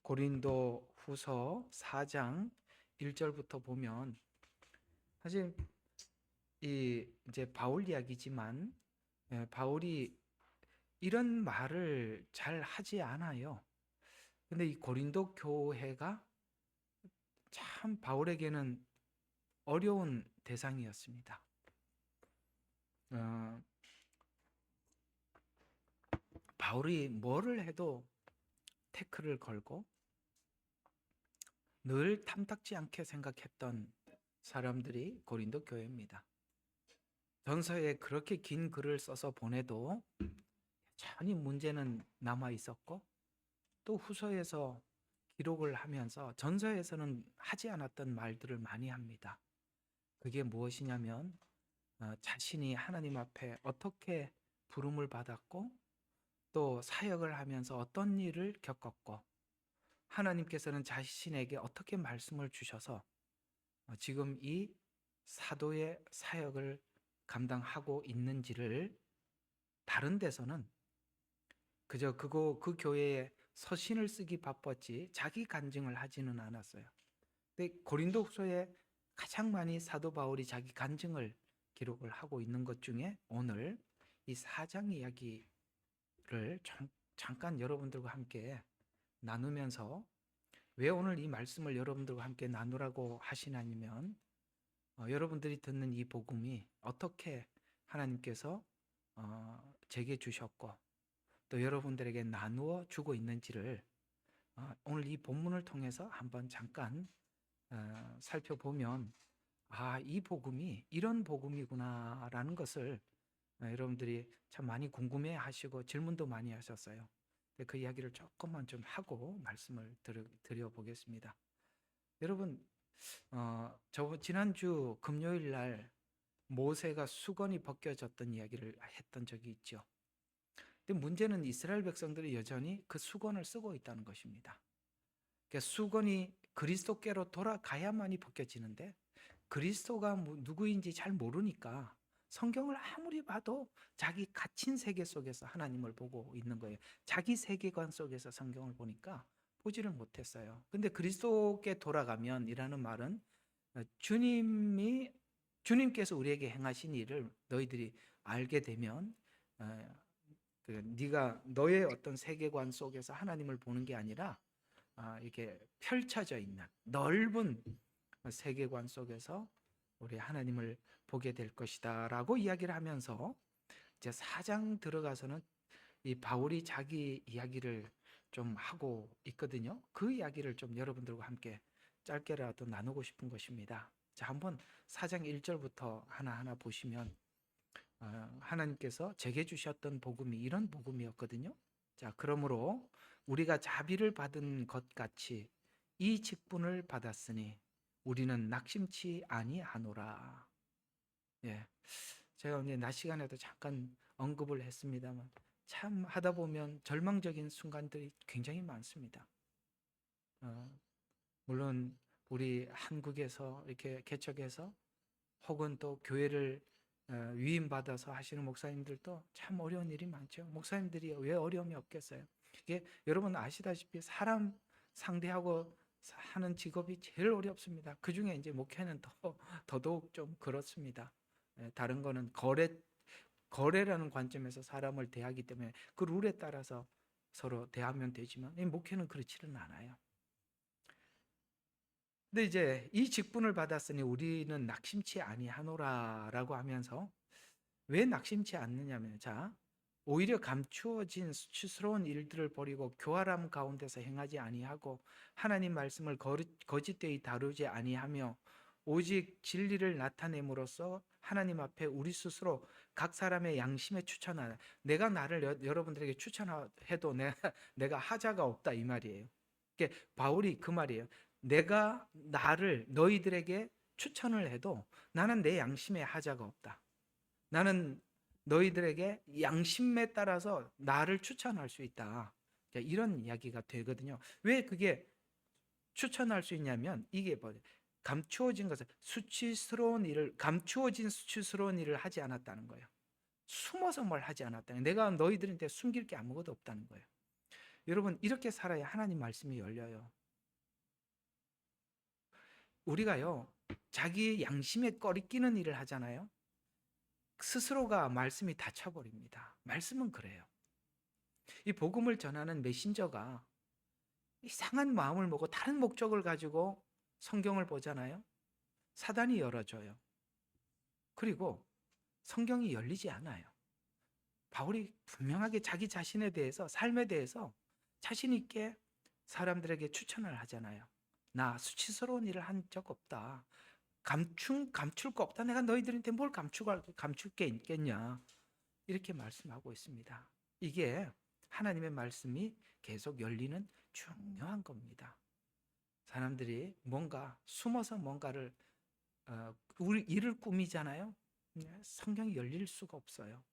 고린도 후서 4장 1절부터 보면 사실 이제 바울 이야기지만 바울이 이런 말을 잘 하지 않아요. 근데 이 고린도 교회가 참 바울에게는 어려운 대상이었습니다. 어, 바울이 뭐를 해도 태클을 걸고 늘 탐탁지 않게 생각했던 사람들이 고린도 교회입니다. 전서에 그렇게 긴 글을 써서 보내도 여전히 문제는 남아 있었고, 또 후서에서 기록을 하면서 전서에서는 하지 않았던 말들을 많이 합니다. 그게 무엇이냐면 자신이 하나님 앞에 어떻게 부름을 받았고, 또 사역을 하면서 어떤 일을 겪었고, 하나님께서는 자신에게 어떻게 말씀을 주셔서 지금 이 사도의 사역을 감당하고 있는지를 다른 데서는 그저 그 교회에 서신을 쓰기 바빴지 자기 간증을 하지는 않았어요. 근데 고린도후서에 가장 많이 사도 바울이 자기 간증을 기록을 하고 있는 것 중에 오늘 이 4장 이야기를 잠깐 여러분들과 함께 나누면서, 왜 오늘 이 말씀을 여러분들과 함께 나누라고 하시냐면 여러분들이 듣는 이 복음이 어떻게 하나님께서 제게 주셨고 또 여러분들에게 나누어 주고 있는지를 오늘 이 본문을 통해서 한번 잠깐 살펴보면, 이 복음이 이런 복음이구나라는 것을 여러분들이 참 많이 궁금해 하시고 질문도 많이 하셨어요. 그 이야기를 조금만 좀 하고 말씀을 드려보겠습니다. 여러분, 지난주 금요일 날 모세가 수건이 벗겨졌던 이야기를 했던 적이 있죠. 근데 문제는 이스라엘 백성들이 여전히 그 수건을 쓰고 있다는 것입니다. 그러니까 수건이 그리스도께로 돌아가야만이 벗겨지는데, 그리스도가 누구인지 잘 모르니까 성경을 아무리 봐도 자기 갇힌 세계 속에서 하나님을 보고 있는 거예요. 자기 세계관 속에서 성경을 보니까 보지를 못했어요. 근데 그리스도께 돌아가면 이라는 말은 주님께서 우리에게 행하신 일을 너희들이 알게 되면 네가 너의 어떤 세계관 속에서 하나님을 보는 게 아니라 이렇게 펼쳐져 있는 넓은 세계관 속에서 우리 하나님을 보게 될 것이다라고 이야기를 하면서, 이제 4장 들어가서는 이 바울이 자기 이야기를 좀 하고 있거든요. 그 이야기를 좀 여러분들과 함께 짧게라도 나누고 싶은 것입니다. 자, 한번 4장 1절부터 하나하나 보시면 하나님께서 제게 주셨던 복음이 이런 복음이었거든요. 자, 그러므로 우리가 자비를 받은 것 같이 이 직분을 받았으니 우리는 낙심치 아니하노라. 예, 제가 오늘 낮 시간에도 잠깐 언급을 했습니다만 참 하다 보면 절망적인 순간들이 굉장히 많습니다. 물론 우리 한국에서 이렇게 개척해서 혹은 또 교회를 위임받아서 하시는 목사님들도 참 어려운 일이 많죠. 목사님들이 왜 어려움이 없겠어요? 이게 여러분 아시다시피 사람 상대하고 하는 직업이 제일 어렵습니다. 그 중에 이제 목회는 더더욱 좀 그렇습니다. 다른 거는 거래라는 관점에서 사람을 대하기 때문에 그 룰에 따라서 서로 대하면 되지만 이 목회는 그렇지는 않아요. 근데 이제 이 직분을 받았으니 우리는 낙심치 아니하노라라고 하면서, 왜 낙심치 않느냐면, 자, 오히려 감추어진 수치스러운 일들을 버리고 교활함 가운데서 행하지 아니하고 하나님 말씀을 거짓되이 다루지 아니하며 오직 진리를 나타냄으로써 하나님 앞에 우리 스스로 각 사람의 양심에 추천하는, 내가 나를 여러분들에게 추천해도 내가 하자가 없다 이 말이에요. 바울이 그 말이에요. 내가 나를 너희들에게 추천을 해도 나는 내 양심에 하자가 없다. 나는 너희들에게 양심에 따라서 나를 추천할 수 있다. 이런 이야기가 되거든요. 왜 그게 추천할 수 있냐면, 이게 감추어진 수치스러운 일을 하지 않았다는 거예요. 숨어서 뭘 하지 않았다는 거예요. 내가 너희들한테 숨길 게 아무것도 없다는 거예요. 여러분, 이렇게 살아야 하나님 말씀이 열려요. 우리가요, 자기 양심에 꺼리끼는 일을 하잖아요. 스스로가 말씀이 닫혀버립니다. 말씀은 그래요. 이 복음을 전하는 메신저가 이상한 마음을 먹고 다른 목적을 가지고 성경을 보잖아요. 사단이 열어줘요. 그리고 성경이 열리지 않아요. 바울이 분명하게 자기 자신에 대해서, 삶에 대해서 자신 있게 사람들에게 추천을 하잖아요. 나 수치스러운 일을 한 적 없다. 감출 거 없다. 내가 너희들한테 뭘 감출 게 있겠냐. 이렇게 말씀하고 있습니다. 이게 하나님의 말씀이 계속 열리는 중요한 겁니다. 사람들이 뭔가 숨어서 뭔가를 우리 일을 꾸미잖아요. 성경이 열릴 수가 없어요.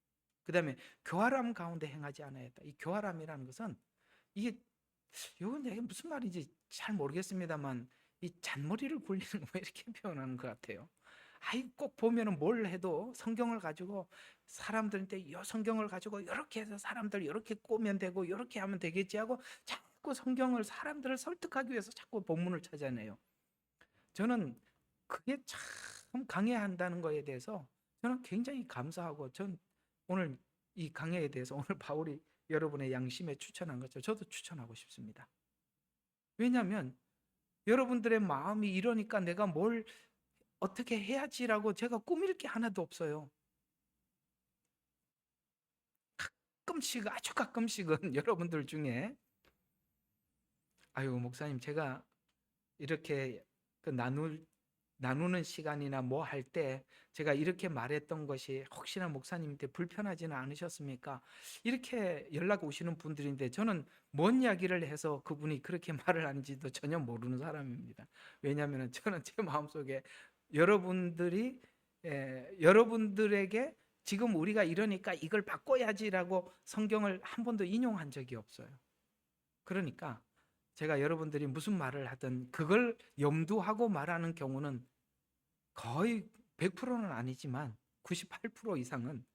그 다음에 교활함 가운데 행하지 않아야 했다. 이 교활함이라는 것은 이게 내가 무슨 말인지 잘 모르겠습니다만 이 잔머리를 굴리는 거 이렇게 표현하는 것 같아요. 꼭 보면은 뭘 해도 성경을 가지고 사람들한테 이 성경을 가지고 이렇게 해서 사람들 이렇게 꼬면 되고 이렇게 하면 되겠지 하고 자꾸 성경을 사람들을 설득하기 위해서 자꾸 본문을 찾아내요. 저는 그게 참 강해한다는 거에 대해서 저는 굉장히 감사하고, 전 오늘 이 강해에 대해서 오늘 바울이 여러분의 양심에 추천한 것처럼 저도 추천하고 싶습니다. 왜냐하면 여러분들의 마음이 이러니까 내가 뭘 어떻게 해야지라고 제가 꾸밀 게 하나도 없어요. 가끔씩, 아주 가끔씩은 여러분들 중에 아유 목사님, 제가 이렇게 나누는 시간이나 뭐 할 때 제가 이렇게 말했던 것이 혹시나 목사님한테 불편하지는 않으셨습니까? 이렇게 연락 오시는 분들인데 저는 뭔 이야기를 해서 그분이 그렇게 말을 하는지도 전혀 모르는 사람입니다. 왜냐하면 저는 제 마음속에 여러분들에게 지금 우리가 이러니까 이걸 바꿔야지라고 성경을 한 번도 인용한 적이 없어요. 그러니까 제가 여러분들이 무슨 말을 하든 그걸 염두하고 말하는 경우는 거의 100%는 아니지만 98% 이상은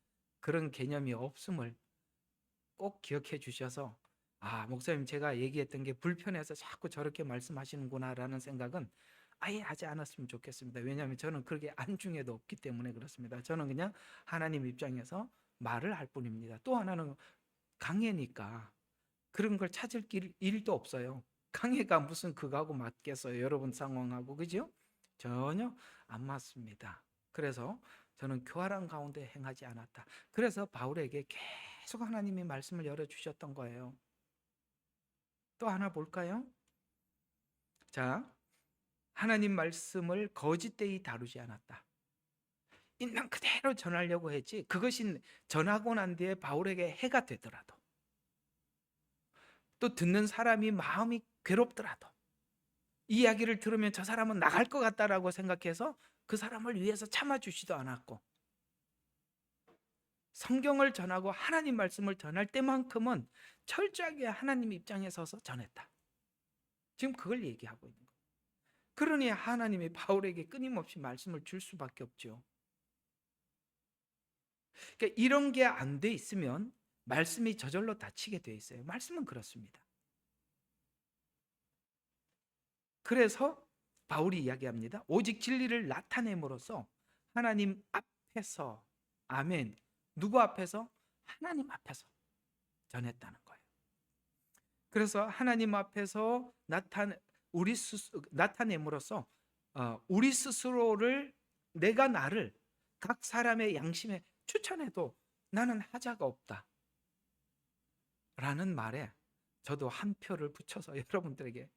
그런 개념이 없음을 꼭 기억해 주셔서, 목사님 제가 얘기했던 게 불편해서 자꾸 저렇게 말씀하시는구나 라는 생각은 아예 하지 않았으면 좋겠습니다. 왜냐하면 저는 그렇게 안중에도 없기 때문에 그렇습니다. 저는 그냥 하나님 입장에서 말을 할 뿐입니다. 또 하나는 강해니까 그런 걸 찾을 일도 없어요. 강해가 무슨 그거하고 맞겠어요? 여러분 상황하고, 그죠? 전혀 안 맞습니다. 그래서 저는 교활한 가운데 행하지 않았다. 그래서 바울에게 계속 하나님이 말씀을 열어주셨던 거예요. 또 하나 볼까요? 자, 하나님 말씀을 거짓되이 다루지 않았다. 있는 그대로 전하려고 했지, 그것이 전하고 난 뒤에 바울에게 해가 되더라도, 또 듣는 사람이 마음이 괴롭더라도, 이 이야기를 들으면 저 사람은 나갈 것 같다라고 생각해서 그 사람을 위해서 참아주지도 않았고, 성경을 전하고 하나님 말씀을 전할 때만큼은 철저하게 하나님 입장에 서서 전했다. 지금 그걸 얘기하고 있는 거예요. 그러니 하나님이 바울에게 끊임없이 말씀을 줄 수밖에 없죠. 그러니까 이런 게 안 돼 있으면 말씀이 저절로 닫히게 돼 있어요. 말씀은 그렇습니다. 그래서 바울이 이야기합니다. 오직 진리를 나타냄으로써 하나님 앞에서, 아멘, 누구 앞에서? 하나님 앞에서 전했다는 거예요. 그래서 하나님 앞에서 나타냄으로써 우리 스스로를, 내가 나를 각 사람의 양심에 추천해도 나는 하자가 없다 라는 말에 저도 한 표를 붙여서 여러분들에게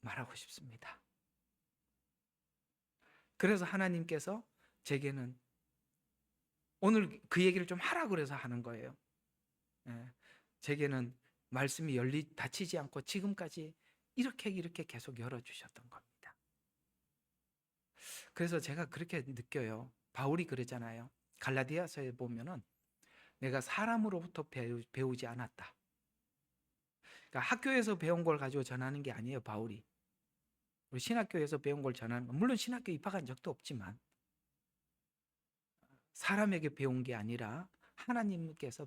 말하고 싶습니다. 그래서 하나님께서 제게는 오늘 그 얘기를 좀 하라 그래서 하는 거예요. 제게는 말씀이 닫히지 않고 지금까지 이렇게 계속 열어주셨던 겁니다. 그래서 제가 그렇게 느껴요. 바울이 그러잖아요. 갈라디아서에 보면은 내가 사람으로부터 배우지 않았다. 그러니까 학교에서 배운 걸 가지고 전하는 게 아니에요, 바울이. 신학교에서 배운 걸 전하는 건, 물론 신학교 입학한 적도 없지만 사람에게 배운 게 아니라 하나님께서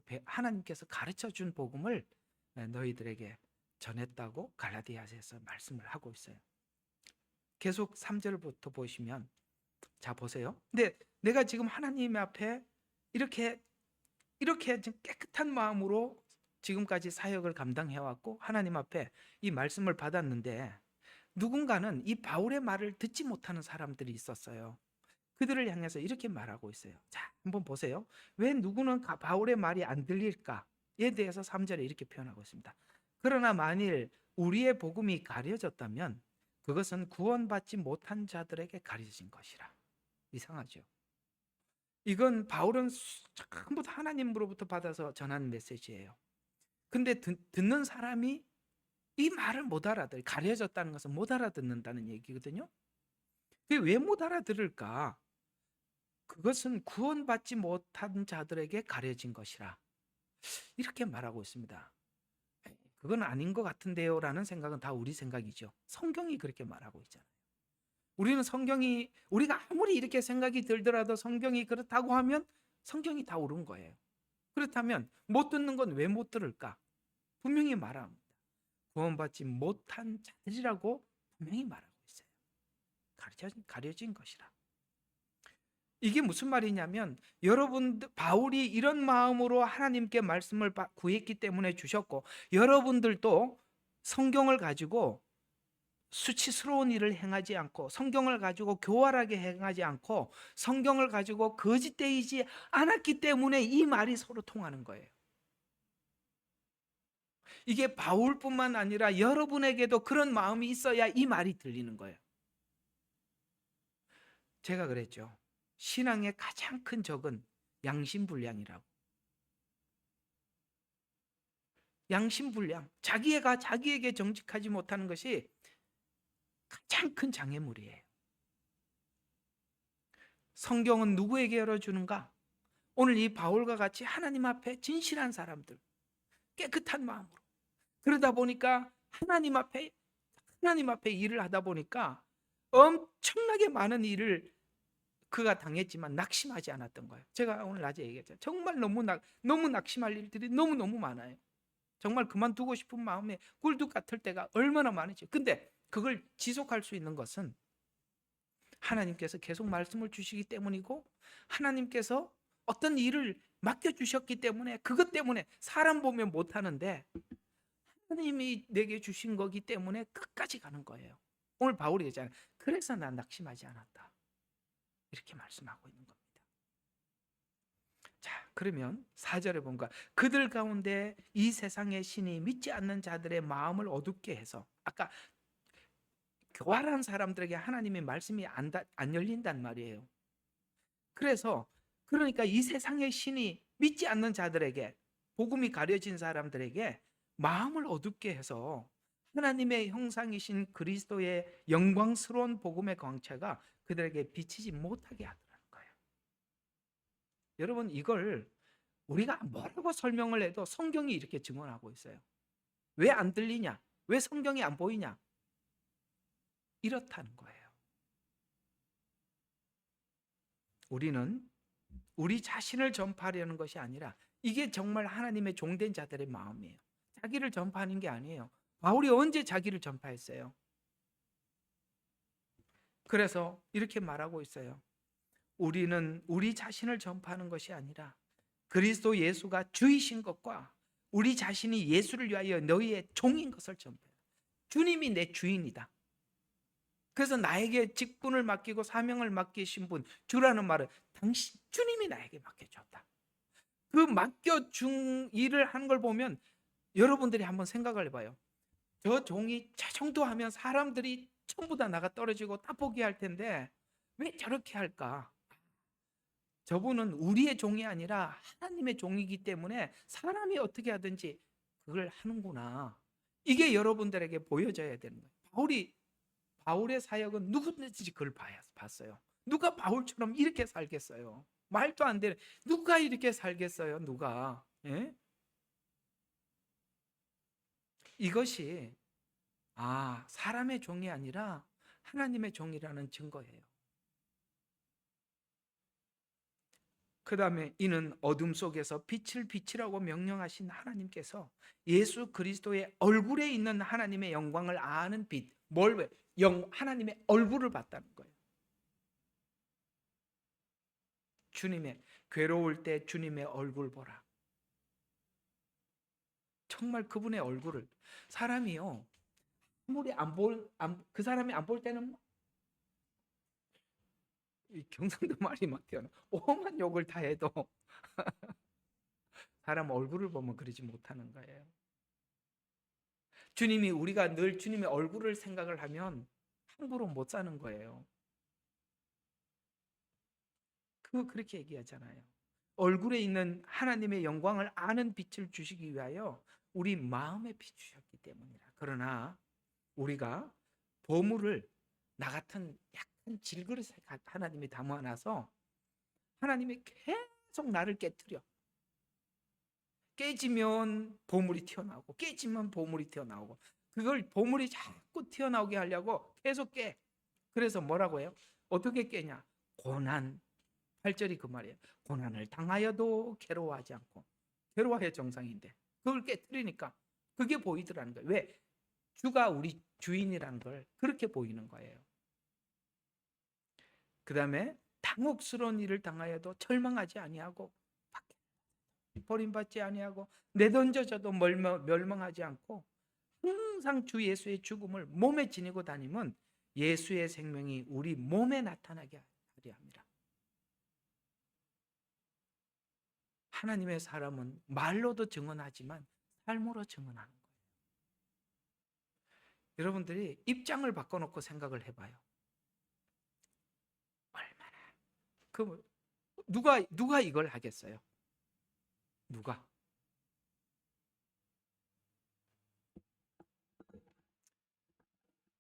가르쳐 준 복음을 너희들에게 전했다고 갈라디아서에서 말씀을 하고 있어요. 계속 3절부터 보시면, 자 보세요. 근데 내가 지금 하나님 앞에 이렇게 깨끗한 마음으로 지금까지 사역을 감당해왔고 하나님 앞에 이 말씀을 받았는데, 누군가는 이 바울의 말을 듣지 못하는 사람들이 있었어요. 그들을 향해서 이렇게 말하고 있어요. 자, 한번 보세요. 왜 누구는 바울의 말이 안 들릴까에 대해서 3절에 이렇게 표현하고 있습니다. 그러나 만일 우리의 복음이 가려졌다면 그것은 구원받지 못한 자들에게 가려진 것이라. 이상하죠? 이건 바울은 전부 다 하나님으로부터 받아서 전하는 메시지예요. 근데 듣는 사람이 이 말을 못 알아들, 가려졌다는 것은 못 알아듣는다는 얘기거든요. 그게 왜 못 알아들을까? 그것은 구원받지 못한 자들에게 가려진 것이라. 이렇게 말하고 있습니다. 그건 아닌 것 같은데요 라는 생각은 다 우리 생각이죠. 성경이 그렇게 말하고 있잖아요. 우리는 우리가 아무리 이렇게 생각이 들더라도 성경이 그렇다고 하면 성경이 다 옳은 거예요. 그렇다면 못 듣는 건 왜 못 들을까? 분명히 말합니다. 구원받지 못한 자들이라고 분명히 말하고 있어요. 가려진 것이라. 이게 무슨 말이냐면, 바울이 이런 마음으로 하나님께 말씀을 구했기 때문에 주셨고, 여러분들도 성경을 가지고 수치스러운 일을 행하지 않고, 성경을 가지고 교활하게 행하지 않고, 성경을 가지고 거짓되이지 않았기 때문에 이 말이 서로 통하는 거예요. 이게 바울뿐만 아니라 여러분에게도 그런 마음이 있어야 이 말이 들리는 거예요. 제가 그랬죠. 신앙의 가장 큰 적은 양심불량이라고. 양심불량, 자기가 자기에게 정직하지 못하는 것이 가장 큰 장애물이에요. 성경은 누구에게 열어주는가? 오늘 이 바울과 같이 하나님 앞에 진실한 사람들, 깨끗한 마음으로. 그러다 보니까 하나님 앞에 일을 하다 보니까 엄청나게 많은 일을 그가 당했지만 낙심하지 않았던 거예요. 제가 오늘 낮에 얘기했죠. 정말 너무 낙심할 일들이 너무너무 많아요. 정말 그만두고 싶은 마음에 굴뚝 같을 때가 얼마나 많은지. 근데 그걸 지속할 수 있는 것은 하나님께서 계속 말씀을 주시기 때문이고, 하나님께서 어떤 일을 맡겨주셨기 때문에, 그것 때문에 사람 보면 못하는데 하나님이 내게 주신 거기 때문에 끝까지 가는 거예요. 오늘 바울이 얘기하잖아요. 그래서 난 낙심하지 않았다. 이렇게 말씀하고 있는 겁니다. 자, 그러면 4절에 보니까 그들 가운데 이 세상의 신이 믿지 않는 자들의 마음을 어둡게 해서, 아까 교활한 사람들에게 하나님의 말씀이 안 열린단 말이에요. 그러니까 이 세상의 신이 믿지 않는 자들에게, 복음이 가려진 사람들에게 마음을 어둡게 해서 하나님의 형상이신 그리스도의 영광스러운 복음의 광채가 그들에게 비치지 못하게 하더라는 거예요. 여러분, 이걸 우리가 뭐라고 설명을 해도 성경이 이렇게 증언하고 있어요. 왜 안 들리냐? 왜 성경이 안 보이냐? 이렇다는 거예요. 우리는 우리 자신을 전파하려는 것이 아니라 이게 정말 하나님의 종된 자들의 마음이에요. 자기를 전파하는 게 아니에요. 바울이 언제 자기를 전파했어요? 그래서 이렇게 말하고 있어요. 우리는 우리 자신을 전파하는 것이 아니라 그리스도 예수가 주이신 것과 우리 자신이 예수를 위하여 너희의 종인 것을 전파해요. 주님이 내 주인이다. 그래서 나에게 직분을 맡기고 사명을 맡기신 분, 주라는 말은 주님이 나에게 맡겨줬다. 그 맡겨준 일을 하는 걸 보면 여러분들이 한번 생각을 해봐요. 저 종이 저 정도 하면 사람들이 전부 다 나가 떨어지고 다 포기할 텐데 왜 저렇게 할까? 저분은 우리의 종이 아니라 하나님의 종이기 때문에 사람이 어떻게 하든지 그걸 하는구나. 이게 여러분들에게 보여져야 되는 거예요. 바울의 사역은 누구든지 그걸 봤어요. 누가 바울처럼 이렇게 살겠어요? 말도 안 되는, 누가 이렇게 살겠어요? 누가? 예? 이것이 사람의 종이 아니라 하나님의 종이라는 증거예요. 그 다음에 이는 어둠 속에서 빛을 비치라고 명령하신 하나님께서 예수 그리스도의 얼굴에 있는 하나님의 영광을 아는 빛, 하나님의 얼굴을 봤다는 거예요. 주님의, 괴로울 때 주님의 얼굴 보라. 정말 그분의 얼굴을, 사람이요, 아무리 그 사람이 안 볼 때는 이 경상도 말이 막 튀어나 오만 욕을 다 해도 사람 얼굴을 보면 그러지 못하는 거예요. 주님이, 우리가 늘 주님의 얼굴을 생각을 하면 함부로 못 사는 거예요. 그렇게 얘기하잖아요. 얼굴에 있는 하나님의 영광을 아는 빛을 주시기 위하여 우리 마음에 비추셨기 때문이라. 그러나 우리가 보물을, 나 같은 약간 질그릇에 하나님이 담아놔서 하나님이 계속 나를 깨뜨려. 깨지면 보물이 튀어나오고, 깨지면 보물이 튀어나오고, 그걸 보물이 자꾸 튀어나오게 하려고 계속 깨. 그래서 뭐라고 해요? 어떻게 깨냐? 고난. 8절이 그 말이에요. 고난을 당하여도 괴로워하지 않고. 괴로워야 정상인데 그걸 깨뜨리니까 그게 보이더라는 거예요. 왜? 주가 우리 주인이라는 걸 그렇게 보이는 거예요. 그 다음에 당혹스러운 일을 당하여도 절망하지 아니하고, 버림받지 아니하고, 내던져져도 멸망하지 않고, 항상 주 예수의 죽음을 몸에 지니고 다니면 예수의 생명이 우리 몸에 나타나게 하려 합니다. 하나님의 사람은 말로도 증언하지만 삶으로 증언하는 거예요. 여러분들이 입장을 바꿔놓고 생각을 해봐요. 얼마나, 누가 이걸 하겠어요? 누가?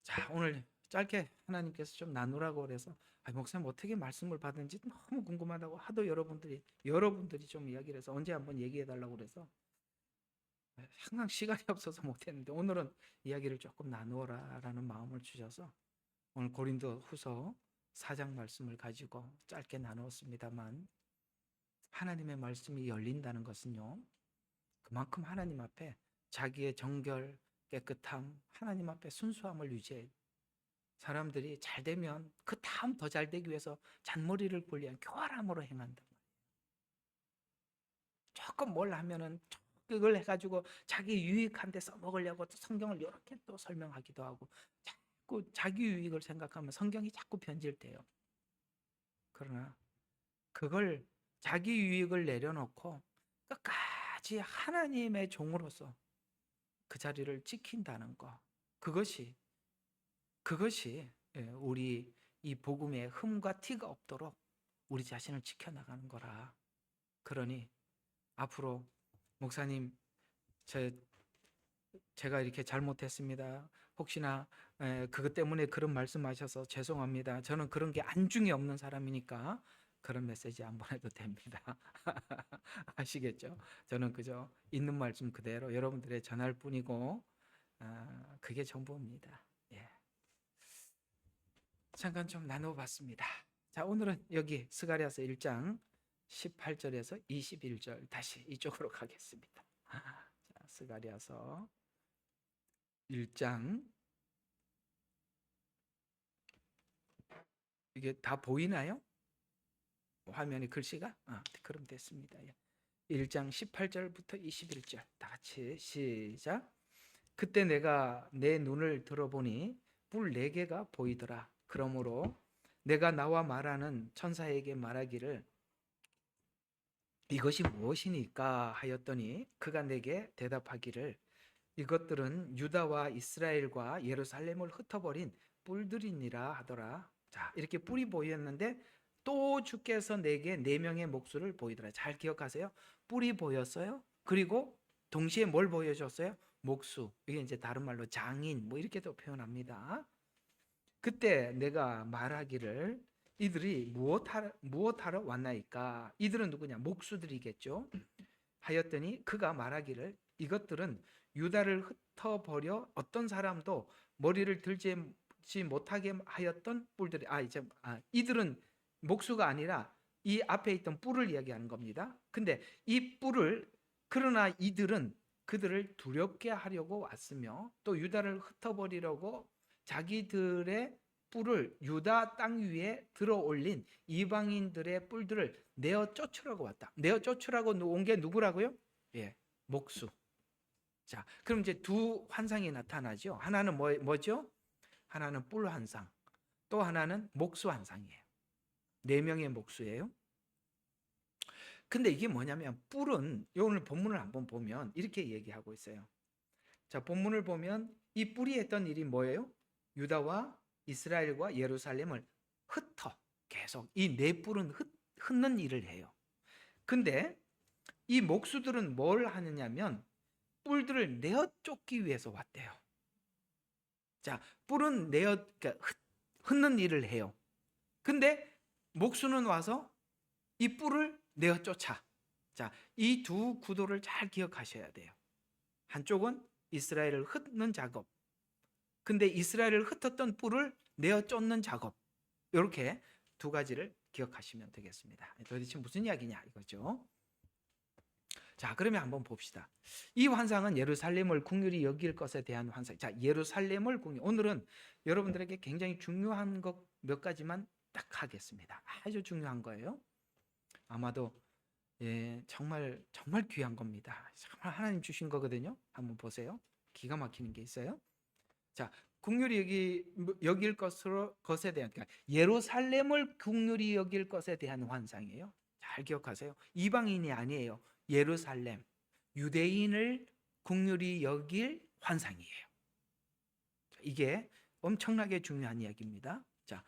자, 오늘 짧게 하나님께서 좀 나누라고 그래서, 목사님 어떻게 말씀을 받은지 너무 궁금하다고 하도 여러분들이 좀 이야기를 해서 언제 한번 얘기해 달라고 그래서 항상 시간이 없어서 못했는데, 오늘은 이야기를 조금 나누어라라는 마음을 주셔서 오늘 고린도 후서 4장 말씀을 가지고 짧게 나누었습니다만, 하나님의 말씀이 열린다는 것은요, 그만큼 하나님 앞에 자기의 정결, 깨끗함, 하나님 앞에 순수함을 유지해. 사람들이 잘 되면 그 다음 더 잘 되기 위해서 잔머리를 굴리한 교활함으로 행한다. 조금 뭘 하면은 그걸 해가지고 자기 유익한 데 써먹으려고 또 성경을 이렇게 또 설명하기도 하고, 자꾸 자기 유익을 생각하면 성경이 자꾸 변질돼요. 그러나 그걸, 자기 유익을 내려놓고 끝까지 하나님의 종으로서 그 자리를 지킨다는 거, 그것이 우리 이 복음의 흠과 티가 없도록 우리 자신을 지켜나가는 거라. 그러니 앞으로 목사님, 제가 이렇게 잘못했습니다. 혹시나 그것 때문에 그런 말씀하셔서 죄송합니다. 저는 그런 게 안중에 없는 사람이니까 그런 메시지 안 보내도 됩니다. 아시겠죠? 저는 그저 있는 말씀 그대로 여러분들의 전할 뿐이고, 그게 전부입니다. 예. 잠깐 좀 나눠봤습니다. 자, 오늘은 여기 스가랴서 1장 18절에서 21절 다시 이쪽으로 가겠습니다. 자, 스가랴서 1장, 이게 다 보이나요? 화면에 글씨가? 그럼 됐습니다. 1장 18절부터 21절 다 같이 시작. 그때 내가 내 눈을 들어보니 뿔 4개가 보이더라. 그러므로 내가 나와 말하는 천사에게 말하기를 이것이 무엇이니까 하였더니 그가 내게 대답하기를 이것들은 유다와 이스라엘과 예루살렘을 흩어버린 뿔들이니라 하더라. 자, 이렇게 뿔이 보였는데 또 주께서 내게 4명의 목수를 보이더라. 잘 기억하세요. 뿔이 보였어요. 그리고 동시에 뭘 보여줬어요? 목수. 이게 이제 다른 말로 장인 뭐 이렇게도 표현합니다. 그때 내가 말하기를 이들이 무엇하러 왔나이까? 이들은 누구냐? 목수들이겠죠. 하였더니 그가 말하기를 이것들은 유다를 흩어버려 어떤 사람도 머리를 들지 못하게 하였던 뿔들이, 이들은 목수가 아니라 이 앞에 있던 뿔을 이야기하는 겁니다. 근데 이 뿔을, 그러나 이들은 그들을 두렵게 하려고 왔으며 또 유다를 흩어버리려고 자기들의 뿔을 유다 땅 위에 들어 올린 이방인들의 뿔들을 내어 쫓으라고 왔다. 내어 쫓으라고 온 게 누구라고요? 예, 목수. 자, 그럼 이제 두 환상이 나타나죠. 하나는 뭐죠? 하나는 뿔 환상, 또 하나는 목수 환상이에요. 4명의 목수예요. 근데 이게 뭐냐면, 뿔은 오늘 본문을 한번 보면 이렇게 얘기하고 있어요. 자, 본문을 보면 이 뿔이 했던 일이 뭐예요? 유다와 이스라엘과 예루살렘을 흩어, 계속 이 네 뿔은 흩는 일을 해요. 근데 이 목수들은 뭘 하느냐면 뿔들을 내어 쫓기 위해서 왔대요. 자, 뿔은 그러니까 흩는 일을 해요. 근데 목수는 와서 이 뿔을 내어 쫓아. 자, 이 두 구도를 잘 기억하셔야 돼요. 한쪽은 이스라엘을 흩는 작업, 근데 이스라엘을 흩었던 뿔을 내어 쫓는 작업, 이렇게 두 가지를 기억하시면 되겠습니다. 도대체 무슨 이야기냐 이거죠. 자, 그러면 한번 봅시다. 이 환상은 예루살렘을 긍휼히 여길 것에 대한 환상. 자, 예루살렘을 오늘은 여러분들에게 굉장히 중요한 것 몇 가지만 딱 하겠습니다. 아주 중요한 거예요. 아마도 정말 정말 귀한 겁니다. 정말 하나님 주신 거거든요. 한번 보세요. 기가 막히는 게 있어요. 자, 긍휼히 여길 것에 대한, 그러니까 예루살렘을 긍휼히 여길 것에 대한 환상이에요. 잘 기억하세요. 이방인이 아니에요. 예루살렘, 유대인을 긍휼히 여길 환상이에요. 이게 엄청나게 중요한 이야기입니다. 자,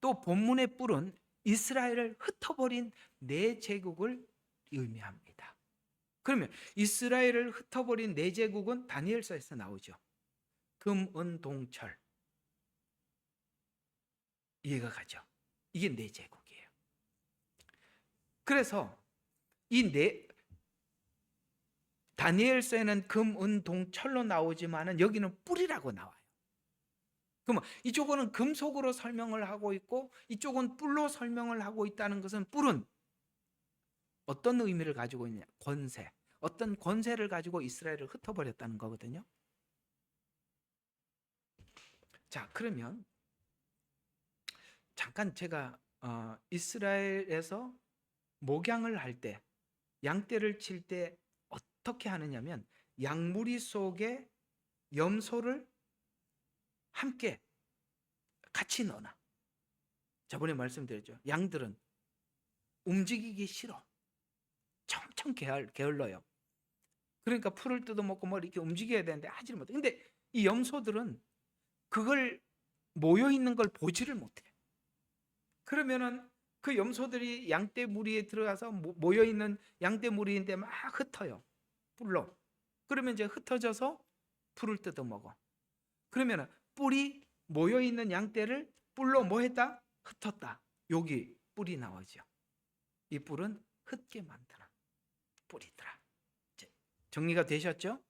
또 본문의 뿔은 이스라엘을 흩어버린 네 제국을 의미합니다. 그러면 이스라엘을 흩어버린 네 제국은 다니엘서에서 나오죠. 금, 은, 동, 철. 이해가 가죠? 이게 네 제국이에요. 그래서 이 다니엘서에는 금, 은, 동, 철로 나오지만은 여기는 뿔이라고 나와요. 그러면 이쪽은 금속으로 설명을 하고 있고 이쪽은 뿔로 설명을 하고 있다는 것은, 뿔은 어떤 의미를 가지고 있냐? 권세. 어떤 권세를 가지고 이스라엘을 흩어버렸다는 거거든요. 자, 그러면 잠깐 제가 이스라엘에서 목양을 할 때, 양떼를 칠 때 어떻게 하느냐면 양무리 속에 염소를 함께 같이 넣어놔. 저번에 말씀드렸죠. 양들은 움직이기 싫어. 엄청 게을러요. 그러니까 풀을 뜯어먹고 뭐 이렇게 움직여야 되는데 하지를 못해. 근데 이 염소들은 그걸 모여 있는 걸 보지를 못해. 그러면은 그 염소들이 양떼 무리에 들어가서 모여 있는 양떼 무리인데 막 흩어요. 뿔로. 그러면 이제 흩어져서 풀을 뜯어먹어. 그러면은 뿔이 모여 있는 양떼를 뿔로 뭐 했다? 흩었다. 여기 뿔이 나오죠. 이 뿔은 흩게 만드는 뿔이더라. 정리가 되셨죠?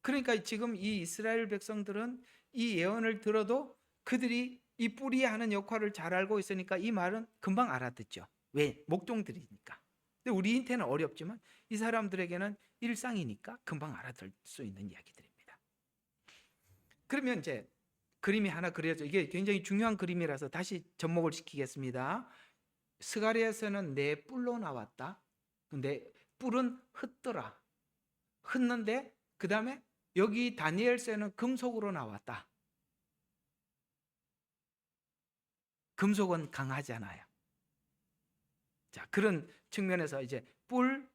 그러니까 지금 이 이스라엘 백성들은 이 예언을 들어도 그들이 이 뿔이 하는 역할을 잘 알고 있으니까 이 말은 금방 알아듣죠. 왜? 목동들이니까. 근데 우리한테는 어렵지만 이 사람들에게는 일상이니까 금방 알아들 수 있는 이야기들입니다. 그러면 이제 그림이 하나 그려져. 이게 굉장히 중요한 그림이라서 다시 접목을 시키겠습니다. 스가랴에서는 내 뿔로 나왔다. 근데 뿔은 흩더라. 흩는데 그 다음에 여기 다니엘서에는 금속으로 나왔다. 금속은 강하잖아요. 자, 그런 측면에서 이제 뿔,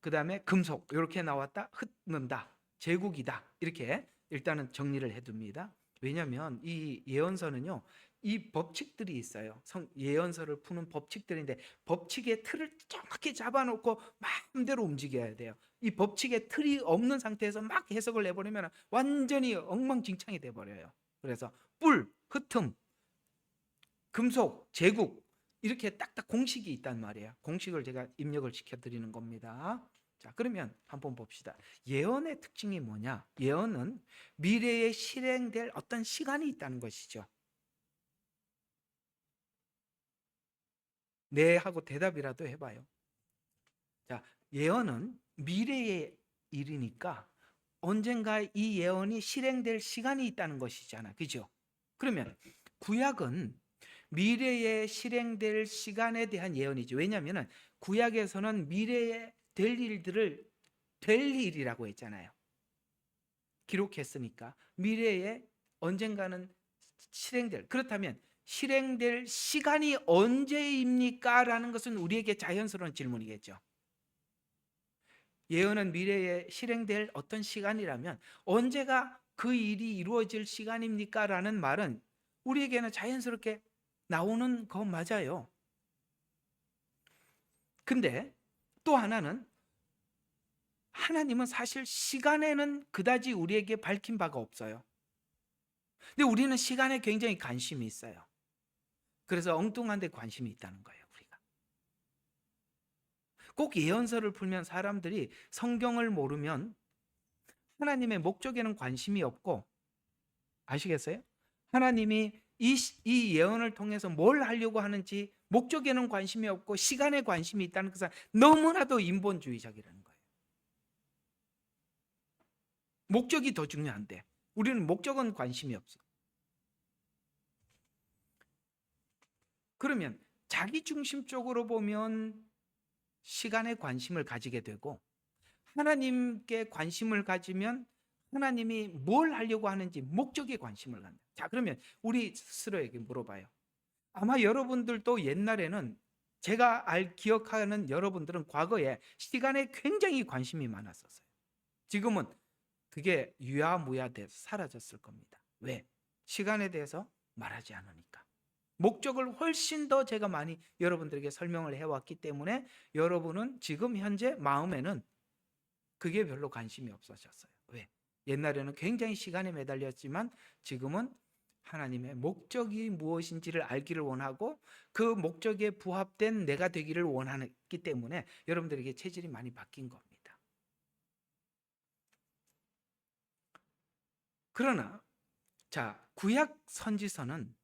그 다음에 금속 이렇게 나왔다. 흩는다. 제국이다. 이렇게 일단은 정리를 해둡니다. 왜냐하면 이 예언서는요, 이 법칙들이 있어요. 예언서를 푸는 법칙들인데 법칙의 틀을 정확히 잡아놓고 마음대로 움직여야 돼요. 이 법칙의 틀이 없는 상태에서 막 해석을 내버리면 완전히 엉망진창이 돼버려요. 그래서 뿔, 흩음, 금속, 제국, 이렇게 딱딱 공식이 있단 말이에요. 공식을 제가 입력을 시켜드리는 겁니다. 자, 그러면 한번 봅시다. 예언의 특징이 뭐냐? 예언은 미래에 실행될 어떤 시간이 있다는 것이죠. 네 하고 대답이라도 해봐요. 자, 예언은 미래의 일이니까 언젠가 이 예언이 실행될 시간이 있다는 것이잖아. 그죠? 그러면 구약은 미래에 실행될 시간에 대한 예언이죠. 왜냐하면 구약에서는 미래에 될 일들을 될 일이라고 했잖아요. 기록했으니까 미래에 언젠가는 실행될, 그렇다면 실행될 시간이 언제입니까? 라는 것은 우리에게 자연스러운 질문이겠죠. 예언은 미래에 실행될 어떤 시간이라면 언제가 그 일이 이루어질 시간입니까? 라는 말은 우리에게는 자연스럽게 나오는 거 맞아요. 근데 또 하나는 하나님은 사실 시간에는 그다지 우리에게 밝힌 바가 없어요. 근데 우리는 시간에 굉장히 관심이 있어요. 그래서 엉뚱한 데 관심이 있다는 거예요, 우리가. 꼭 예언서를 풀면 사람들이 성경을 모르면 하나님의 목적에는 관심이 없고, 아시겠어요? 하나님이 이 예언을 통해서 뭘 하려고 하는지 목적에는 관심이 없고 시간에 관심이 있다는 것은 너무나도 인본주의적이라는 거예요. 목적이 더 중요한데 우리는 목적은 관심이 없어. 그러면 자기 중심적으로 보면 시간에 관심을 가지게 되고, 하나님께 관심을 가지면 하나님이 뭘 하려고 하는지 목적에 관심을 갖는다. 자, 그러면 우리 스스로에게 물어봐요. 아마 여러분들도 옛날에는, 제가 기억하는 여러분들은 과거에 시간에 굉장히 관심이 많았었어요. 지금은 그게 유야무야돼서 사라졌을 겁니다. 왜? 시간에 대해서 말하지 않으니까. 목적을 훨씬 더 제가 많이 여러분들에게 설명을 해왔기 때문에 여러분은 지금 현재 마음에는 그게 별로 관심이 없어졌어요. 왜? 옛날에는 굉장히 시간에 매달렸지만 지금은 하나님의 목적이 무엇인지를 알기를 원하고 그 목적에 부합된 내가 되기를 원하기 때문에 여러분들에게 체질이 많이 바뀐 겁니다. 그러나 자, 구약 선지서는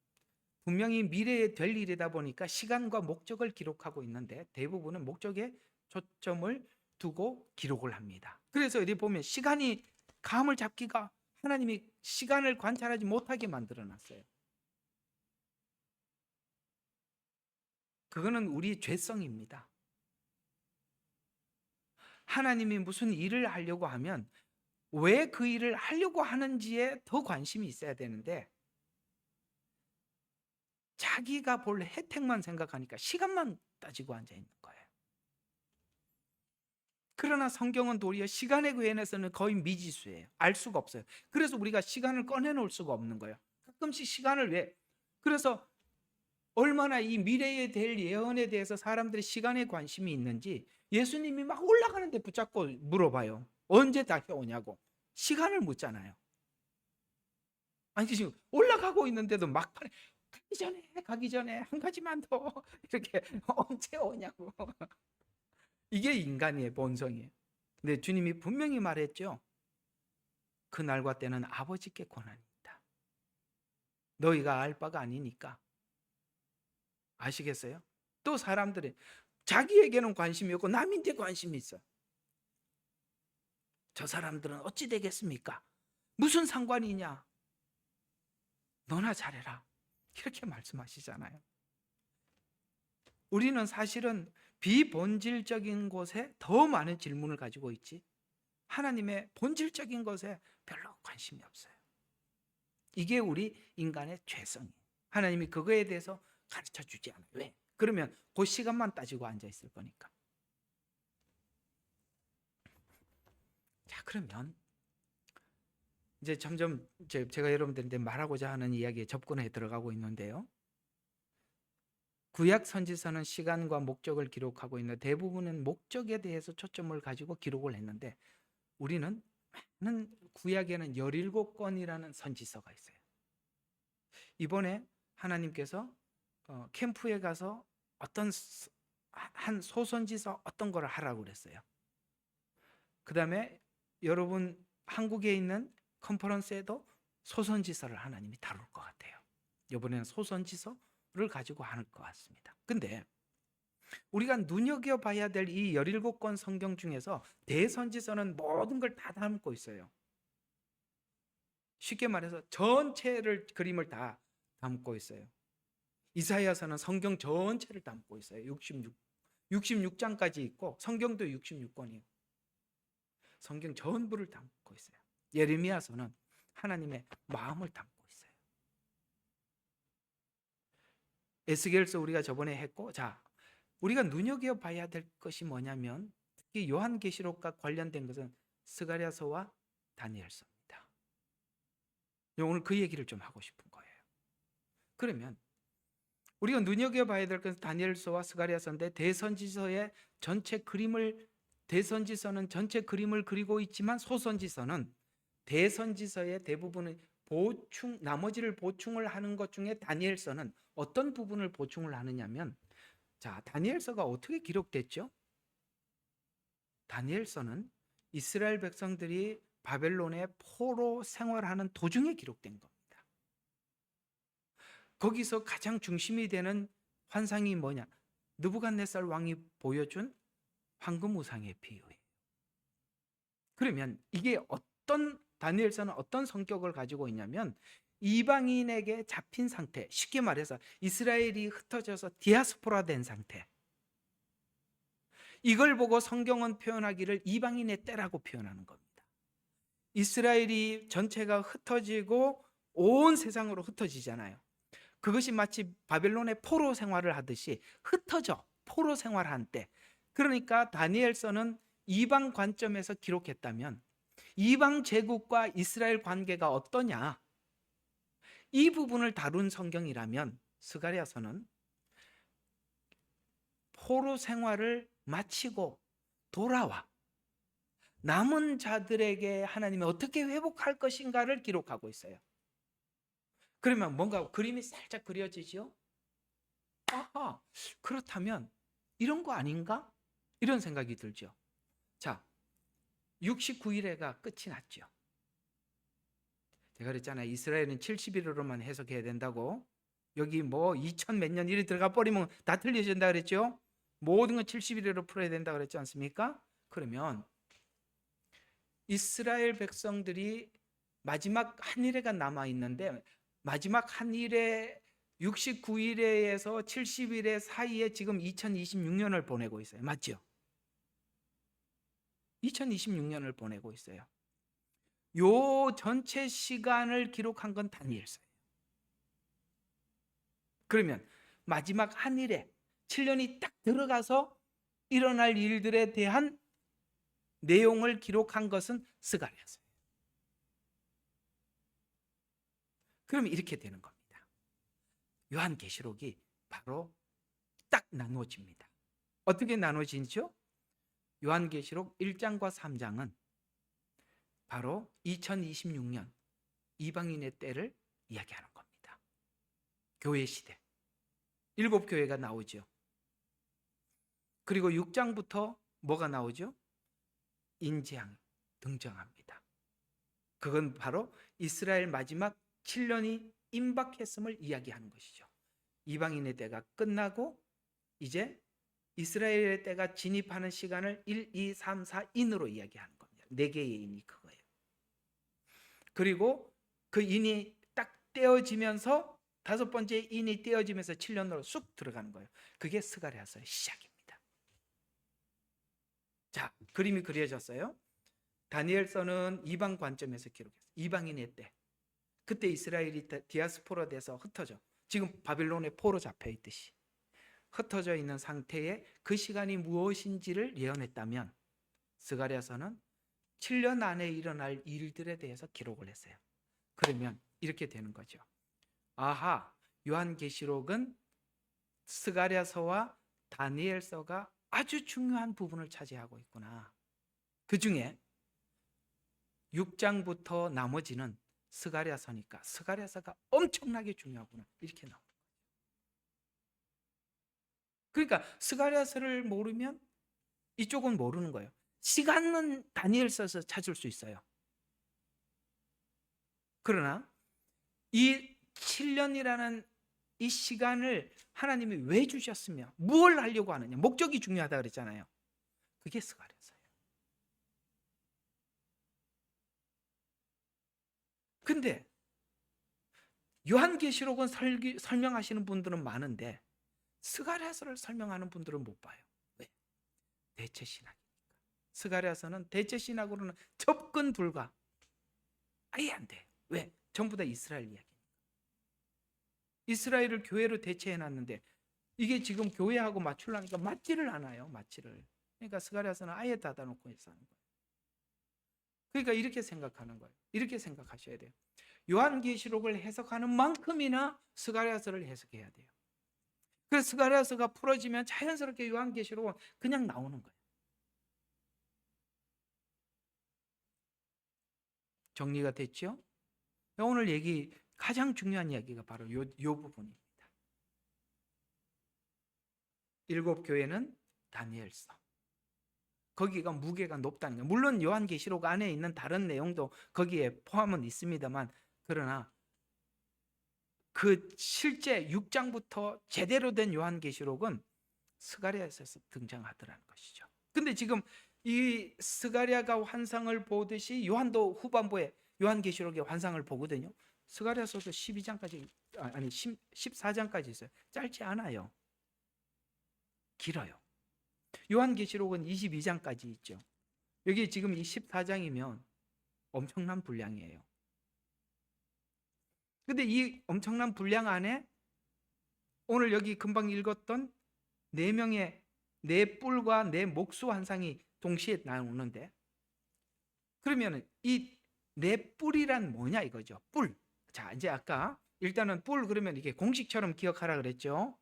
분명히 미래에 될 일이다 보니까 시간과 목적을 기록하고 있는데 대부분은 목적에 초점을 두고 기록을 합니다. 그래서 여기 보면 시간이 감을 잡기가, 하나님이 시간을 관찰하지 못하게 만들어 놨어요. 그거는 우리 죄성입니다. 하나님이 무슨 일을 하려고 하면 왜 그 일을 하려고 하는지에 더 관심이 있어야 되는데 자기가 볼 혜택만 생각하니까 시간만 따지고 앉아 있는 거예요. 그러나 성경은 도리어 시간에 관해서는 거의 미지수예요. 알 수가 없어요. 그래서 우리가 시간을 꺼내놓을 수가 없는 거예요. 가끔씩 시간을 왜? 그래서 얼마나 이 미래에 될 예언에 대해서 사람들이 시간에 관심이 있는지 예수님이 막 올라가는데 붙잡고 물어봐요. 언제 다시 오냐고. 시간을 묻잖아요. 아니 지금 올라가고 있는데도 막판에 가기 전에 한 가지만 더 이렇게 언제 오냐고. 이게 인간의 본성이에요. 근데 주님이 분명히 말했죠. 그 날과 때는 아버지께 권한이 있다. 너희가 알 바가 아니니까. 아시겠어요? 또 사람들이 자기에게는 관심이 없고 남인데 관심이 있어. 저 사람들은 어찌 되겠습니까? 무슨 상관이냐? 너나 잘해라. 이렇게 말씀하시잖아요. 우리는 사실은 비본질적인 곳에 더 많은 질문을 가지고 있지 하나님의 본질적인 것에 별로 관심이 없어요. 이게 우리 인간의 죄성이에요. 하나님이 그거에 대해서 가르쳐 주지 않아요. 왜? 그러면 그 시간만 따지고 앉아 있을 거니까. 자, 그러면 이제 점점 제가 여러분들한테 말하고자 하는 이야기에 접근해 들어가고 있는데요. 구약 선지서는 시간과 목적을 기록하고 있는 대부분은 목적에 대해서 초점을 가지고 기록을 했는데 우리는 많은 구약에는 17권이라는 선지서가 있어요. 이번에 하나님께서 캠프에 가서 어떤 한 소선지서 어떤 거를 하라고 그랬어요. 그 다음에 여러분 한국에 있는 컨퍼런스에도 소선지서를 하나님이 다룰 것 같아요. 이번에는 소선지서를 가지고 할 것 같습니다. 근데 우리가 눈여겨봐야 될 이 17권 성경 중에서 대선지서는 모든 걸 다 담고 있어요. 쉽게 말해서 전체를 그림을 다 담고 있어요. 이사야서는 성경 전체를 담고 있어요. 66장까지 있고 성경도 66권이에요. 성경 전부를 담고 있어요. 예레미야서는 하나님의 마음을 담고 있어요. 에스겔서 우리가 저번에 했고, 자, 우리가 눈여겨봐야 될 것이 뭐냐면 특히 요한계시록과 관련된 것은 스가랴서와 다니엘서입니다. 오늘 그 얘기를 좀 하고 싶은 거예요. 그러면 우리가 눈여겨봐야 될 것은 다니엘서와 스가랴서인데 대선지서는 전체 그림을 그리고 있지만 소선지서는 대선지서의 대부분은 나머지를 보충을 하는 것 중에 다니엘서는 어떤 부분을 보충을 하느냐면, 자, 다니엘서가 어떻게 기록됐죠? 다니엘서는 이스라엘 백성들이 바벨론의 포로 생활하는 도중에 기록된 겁니다. 거기서 가장 중심이 되는 환상이 뭐냐? 느부갓네살 왕이 보여준 황금 우상의 비유예요. 그러면 이게 다니엘서는 어떤 성격을 가지고 있냐면 이방인에게 잡힌 상태, 쉽게 말해서 이스라엘이 흩어져서 디아스포라 된 상태, 이걸 보고 성경은 표현하기를 이방인의 때라고 표현하는 겁니다. 이스라엘이 전체가 흩어지고 온 세상으로 흩어지잖아요. 그것이 마치 바벨론의 포로 생활을 하듯이 흩어져 포로 생활한 때, 그러니까 다니엘서는 이방 관점에서 기록했다면 이방 제국과 이스라엘 관계가 어떠냐, 이 부분을 다룬 성경이라면 스가랴서는 포로 생활을 마치고 돌아와 남은 자들에게 하나님이 어떻게 회복할 것인가를 기록하고 있어요. 그러면 뭔가 그림이 살짝 그려지죠? 아하, 그렇다면 이런 거 아닌가? 이런 생각이 들죠. 자, 69일에가 끝이 났죠. 제가 그랬잖아요. 이스라엘은 70일으로만 해석해야 된다고. 여기 뭐 2000 몇 년 일이 들어가 버리면 다 틀려진다 그랬죠. 모든 건 70일으로 풀어야 된다 그랬지 않습니까? 그러면 이스라엘 백성들이 마지막 한 일회가 남아 있는데, 마지막 한 일회 69일에서 70일의 사이에 지금 2026년을 보내고 있어요. 맞죠? 2026년을 보내고 있어요. 요 전체 시간을 기록한 건 다니엘서예요. 그러면 마지막 한 일에 7년이 딱 들어가서 일어날 일들에 대한 내용을 기록한 것은 스가랴서예요. 그럼 이렇게 되는 겁니다. 요한계시록이 바로 딱 나누어집니다. 어떻게 나누어지죠? 요한계시록 1장과 3장은 바로 2026년 이방인의 때를 이야기하는 겁니다. 교회 시대 7교회가 나오죠. 그리고 6장부터 뭐가 나오죠? 인재앙 등장합니다. 그건 바로 이스라엘 마지막 7년이 임박했음을 이야기하는 것이죠. 이방인의 때가 끝나고 이제 이스라엘의 때가 진입하는 시간을 1, 2, 3, 4인으로 이야기하는 겁니다. 4개의 인이 그거예요. 그리고 그 인이 딱 떼어지면서 5번째 인이 떼어지면서 7년으로 쑥 들어가는 거예요. 그게 스가랴서의 시작입니다. 자, 그림이 그려졌어요. 다니엘서는 이방 관점에서 기록했어요. 이방인의 때. 그때 이스라엘이 디아스포라 돼서 흩어져, 지금 바빌론의 포로 잡혀 있듯이 흩어져 있는 상태에 그 시간이 무엇인지를 예언했다면 스가랴서는 7년 안에 일어날 일들에 대해서 기록을 했어요. 그러면 이렇게 되는 거죠. 아하, 요한계시록은 스가랴서와 다니엘서가 아주 중요한 부분을 차지하고 있구나. 그 중에 6장부터 나머지는 스가랴서니까 스가랴서가 엄청나게 중요하구나, 이렇게 나옵니다. 그러니까 스가랴서를 모르면 이쪽은 모르는 거예요. 시간은 다니엘서에서 찾을 수 있어요. 그러나 이 7년이라는 이 시간을 하나님이 왜 주셨으며 무엇을 하려고 하느냐, 목적이 중요하다 그랬잖아요. 그게 스가랴서예요. 근데 요한계시록은 설명하시는 분들은 많은데 스가랴서를 설명하는 분들은 못 봐요. 왜? 대체신학이니까. 스가랴서는 대체신학으로는 접근 불가. 아예 안 돼. 왜? 전부 다 이스라엘 이야기. 이스라엘을 교회로 대체해놨는데 이게 지금 교회하고 맞추려니까 맞지를 않아요. 맞지를. 그러니까 스가랴서는 아예 닫아놓고 있어 하는 거예요. 그러니까 이렇게 생각하는 거예요. 이렇게 생각하셔야 돼요. 요한계시록을 해석하는 만큼이나 스가랴서를 해석해야 돼요. 그래서 스가랴서가 풀어지면 자연스럽게 요한계시록은 그냥 나오는 거예요. 정리가 됐죠? 오늘 얘기 가장 중요한 이야기가 바로 요 부분입니다. 7 교회는 다니엘서. 거기가 무게가 높다는 거예요. 물론 요한계시록 안에 있는 다른 내용도 거기에 포함은 있습니다만, 그러나 그 실제 6장부터 제대로 된 요한계시록은 스가랴에서 등장하더라는 것이죠. 근데 지금 이 스가랴가 환상을 보듯이 요한도 후반부에 요한계시록의 환상을 보거든요. 스가랴서도 12장까지 아니 14장까지 있어요. 짧지 않아요. 길어요. 요한계시록은 22장까지 있죠. 여기 지금 이 14장이면 엄청난 분량이에요. 근데 이 엄청난 분량 안에 오늘 여기 금방 읽었던 4명의 네 뿔과 네 목수 환상이 동시에 나오는데, 그러면 이 네 뿔이란 뭐냐 이거죠. 뿔. 자, 이제 아까 일단은 뿔 그러면 이게 공식처럼 기억하라 그랬죠.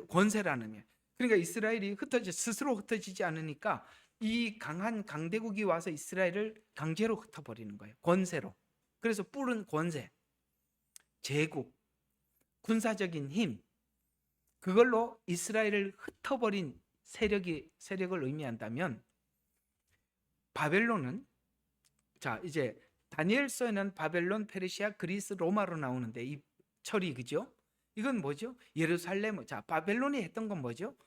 권세라는 게. 그러니까 이스라엘이 스스로 흩어지지 않으니까 이 강한 강대국이 와서 이스라엘을 강제로 흩어버리는 거예요. 권세로. 그래서 뿔은 권세, 제국, 군사적인 힘, 그걸로 이스라엘을 흩어버린 세력을 의미한다면, 바벨론은, 자 이제 다니엘서에는 바벨론, 페르시아, 그리스, 로마로 나오는데 이 철이, 그죠? 이건 뭐죠? 예루살렘. 자, 바벨론이 했던 건 뭐죠?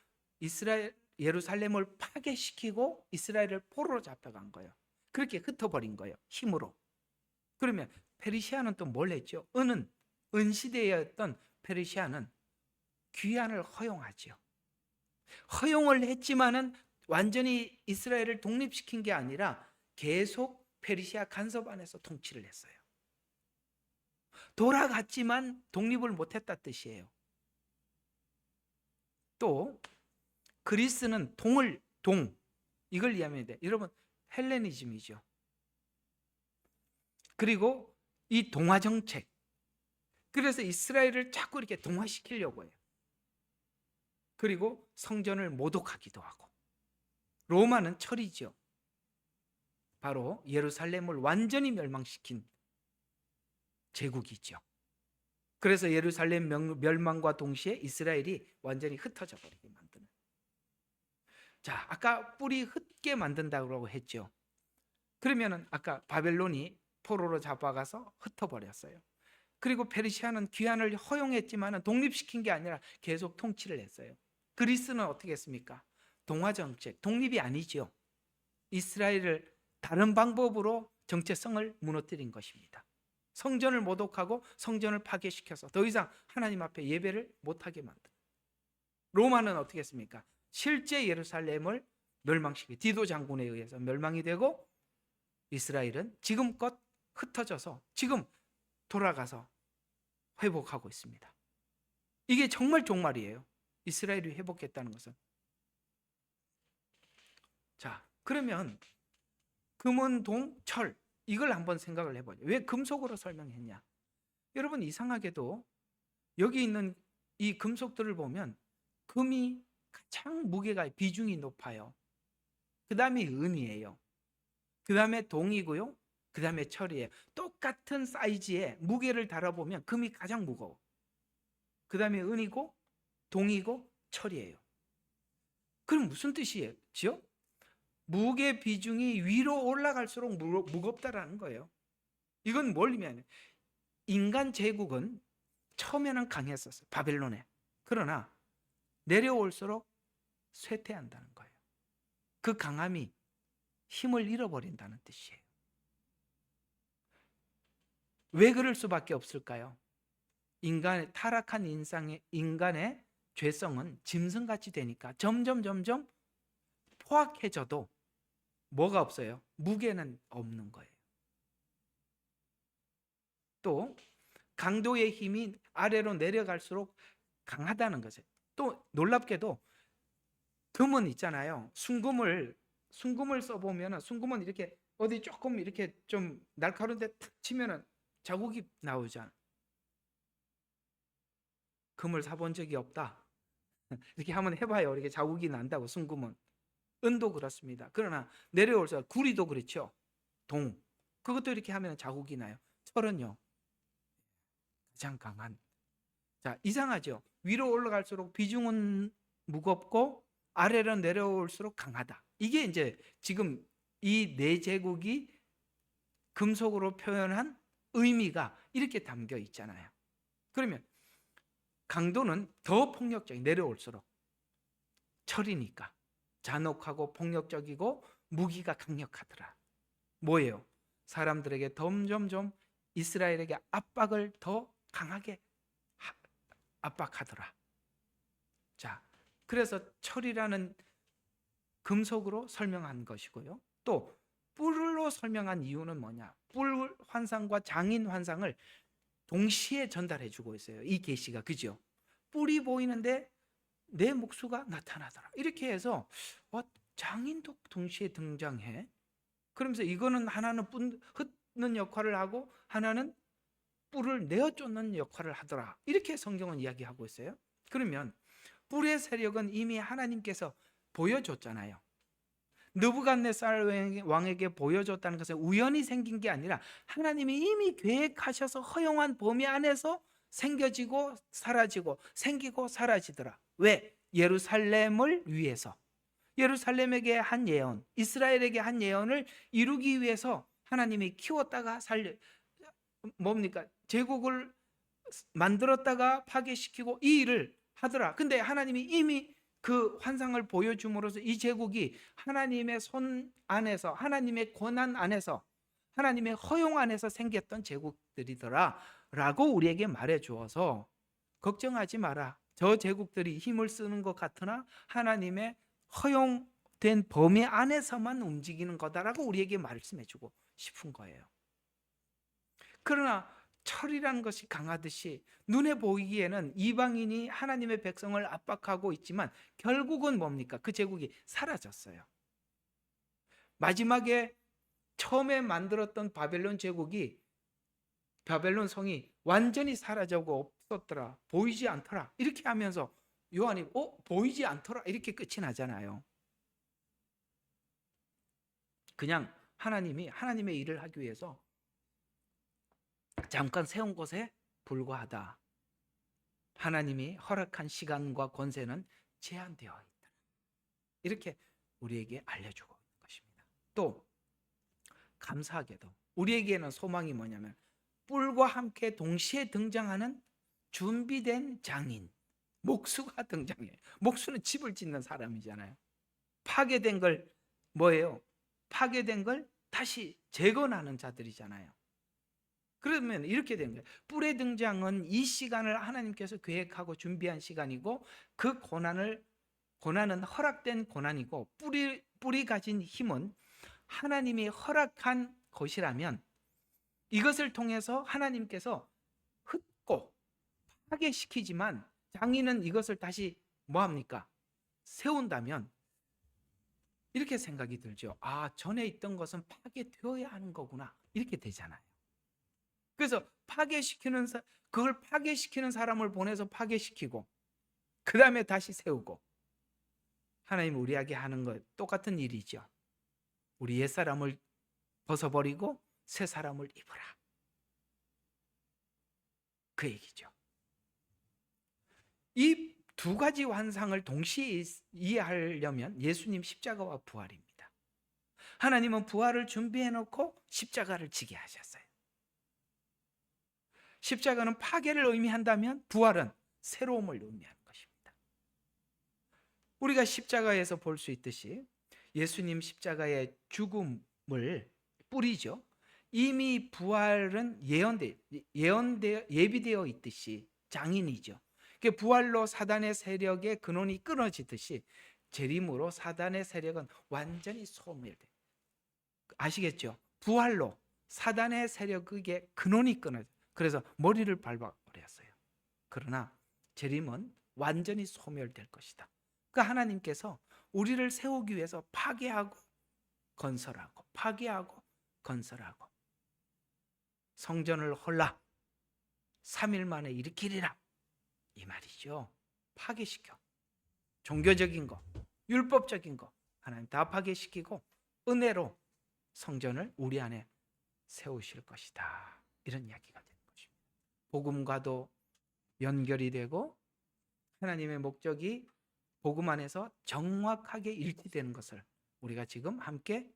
예루살렘을 파괴시키고 이스라엘을 포로로 잡혀간 거예요. 그렇게 흩어버린 거예요, 힘으로. 그러면 페르시아는 또 뭘 했죠? 은시대였던 페르시아는 귀환을 허용하죠. 허용을 했지만은 완전히 이스라엘을 독립시킨 게 아니라 계속 페르시아 간섭 안에서 통치를 했어요. 돌아갔지만 독립을 못했다 뜻이에요. 또 그리스는 이걸 이해하면 돼. 여러분, 헬레니즘이죠. 그리고 이 동화 정책. 그래서 이스라엘을 자꾸 이렇게 동화시키려고 해요. 그리고 성전을 모독하기도 하고. 로마는 철이죠. 바로 예루살렘을 완전히 멸망시킨 제국이죠. 그래서 예루살렘 멸망과 동시에 이스라엘이 완전히 흩어져 버리게 만드는. 자, 아까 뿔이 흩게 만든다고 했죠. 그러면은 아까 바벨론이 포로로 잡아가서 흩어버렸어요. 그리고 페르시아는 귀환을 허용했지만 독립시킨 게 아니라 계속 통치를 했어요. 그리스는 어떻게 했습니까? 동화 정책, 독립이 아니죠. 이스라엘을 다른 방법으로 정체성을 무너뜨린 것입니다. 성전을 모독하고 성전을 파괴시켜서 더 이상 하나님 앞에 예배를 못하게 만든. 로마는 어떻게 했습니까? 실제 예루살렘을 멸망시키고 디도 장군에 의해서 멸망이 되고, 이스라엘은 지금껏 흩어져서 지금 돌아가서 회복하고 있습니다. 이게 정말 종말이에요. 이스라엘이 회복했다는 것은. 자, 그러면 금은, 동, 철, 이걸 한번 생각을 해보죠. 왜 금속으로 설명했냐? 여러분, 이상하게도 여기 있는 이 금속들을 보면 금이 가장 무게가, 비중이 높아요. 그 다음에 은이에요. 그 다음에 동이고요. 그 다음에 철이에요. 똑같은 사이즈의 무게를 달아보면 금이 가장 무거워. 그 다음에 은이고 동이고 철이에요. 그럼 무슨 뜻이죠? 무게 비중이 위로 올라갈수록 무겁다라는 거예요. 이건 뭘 의미하냐? 인간 제국은 처음에는 강했었어요, 바벨론에. 그러나 내려올수록 쇠퇴한다는 거예요. 그 강함이 힘을 잃어버린다는 뜻이에요. 왜 그럴 수밖에 없을까요? 인간의 타락한 인간의 죄성은 짐승같이 되니까 점점 포악해져도 뭐가 없어요? 무게는 없는 거예요. 또 강도의 힘이 아래로 내려갈수록 강하다는 거죠. 또 놀랍게도 금은 있잖아요. 순금을 써보면 순금은 이렇게 어디 조금 이렇게 좀 날카로운데 탁 치면은 자국이 나오잖아. 금을 사본 적이 없다. 이렇게 한번 해봐요. 이렇게 자국이 난다고. 순금은. 은도 그렇습니다. 그러나 내려올수록 구리도 그렇죠. 동 그것도 이렇게 하면 자국이 나요. 철은요 가장 강한. 자, 이상하죠. 위로 올라갈수록 비중은 무겁고 아래로 내려올수록 강하다. 이게 이제 지금 이 네 제국이 금속으로 표현한 의미가 이렇게 담겨 있잖아요. 그러면 강도는 더 폭력적인, 내려올수록 철이니까 잔혹하고 폭력적이고 무기가 강력하더라. 뭐예요? 사람들에게 점점점 이스라엘에게 압박을 더 강하게 압박하더라. 자, 그래서 철이라는 금속으로 설명한 것이고요. 또 뿔로 설명한 이유는 뭐냐? 뿔 환상과 장인 환상을 동시에 전달해 주고 있어요. 이 계시가. 그죠? 뿔이 보이는데 내 목수가 나타나더라. 이렇게 해서 장인도 동시에 등장해. 그러면서 이거는 하나는 흩는 역할을 하고 하나는 뿔을 내어 쫓는 역할을 하더라. 이렇게 성경은 이야기하고 있어요. 그러면 뿔의 세력은 이미 하나님께서 보여줬잖아요. 느부갓네살 왕에게 보여줬다는 것은 우연히 생긴 게 아니라 하나님이 이미 계획하셔서 허용한 범위 안에서 생겨지고 사라지고 생기고 사라지더라. 왜? 예루살렘을 위해서. 예루살렘에게 한 예언, 이스라엘에게 한 예언을 이루기 위해서 하나님이 키웠다가 뭡니까? 제국을 만들었다가 파괴시키고 이 일을 하더라. 근데 하나님이 이미 그 환상을 보여줌으로써 이 제국이 하나님의 손 안에서, 하나님의 권한 안에서, 하나님의 허용 안에서 생겼던 제국들이더라 라고 우리에게 말해 주어서 걱정하지 마라. 저 제국들이 힘을 쓰는 것 같으나 하나님의 허용된 범위 안에서만 움직이는 거다라고 우리에게 말씀해 주고 싶은 거예요. 그러나 철이라는 것이 강하듯이 눈에 보이기에는 이방인이 하나님의 백성을 압박하고 있지만 결국은 뭡니까? 그 제국이 사라졌어요. 마지막에 처음에 만들었던 바벨론 제국이, 바벨론 성이 완전히 사라지고 없었더라. 보이지 않더라. 이렇게 하면서 요한이 보이지 않더라. 이렇게 끝이 나잖아요. 그냥 하나님이 하나님의 일을 하기 위해서 잠깐 세운 것에 불과하다. 하나님이 허락한 시간과 권세는 제한되어 있다. 이렇게 우리에게 알려주고 있는 것입니다. 또 감사하게도 우리에게는 소망이 뭐냐면 뿔과 함께 동시에 등장하는 준비된 장인, 목수가 등장해요. 목수는 집을 짓는 사람이잖아요. 파괴된 걸 뭐예요? 파괴된 걸 다시 재건하는 자들이잖아요. 그러면 이렇게 되는 거예요. 뿔의 등장은 이 시간을 하나님께서 계획하고 준비한 시간이고 그 고난은 허락된 고난이고 뿔이 가진 힘은 하나님이 허락한 것이라면 이것을 통해서 하나님께서 흩고 파괴시키지만 장인은 이것을 다시 뭐합니까? 세운다면 이렇게 생각이 들죠. 전에 있던 것은 파괴되어야 하는 거구나. 이렇게 되잖아요. 그래서 그걸 파괴시키는 사람을 보내서 파괴시키고 그 다음에 다시 세우고 하나님 우리에게 하는 것 똑같은 일이죠. 우리 옛사람을 벗어버리고 새 사람을 입으라. 그 얘기죠. 이 두 가지 환상을 동시에 이해하려면 예수님 십자가와 부활입니다. 하나님은 부활을 준비해 놓고 십자가를 지게 하셨어요. 십자가는 파괴를 의미한다면 부활은 새로움을 의미하는 것입니다. 우리가 십자가에서 볼 수 있듯이 예수님 십자가의 죽음을 뿌리죠. 이미 부활은 예비되어 있듯이 장인이죠. 부활로 사단의 세력의 근원이 끊어지듯이 재림으로 사단의 세력은 완전히 소멸돼. 아시겠죠? 부활로 사단의 세력의 근원이 끊어져. 그래서 머리를 밟아버렸어요. 그러나 재림은 완전히 소멸될 것이다. 그러니까 하나님께서 우리를 세우기 위해서 파괴하고 건설하고 파괴하고 건설하고 성전을 헐라 3일 만에 일으키리라 이 말이죠. 파괴시켜 종교적인 거, 율법적인 거 하나님 다 파괴시키고 은혜로 성전을 우리 안에 세우실 것이다. 이런 이야기가 되는 것입니다. 복음과도 연결이 되고 하나님의 목적이 복음 안에서 정확하게 일치되는 것을 우리가 지금 함께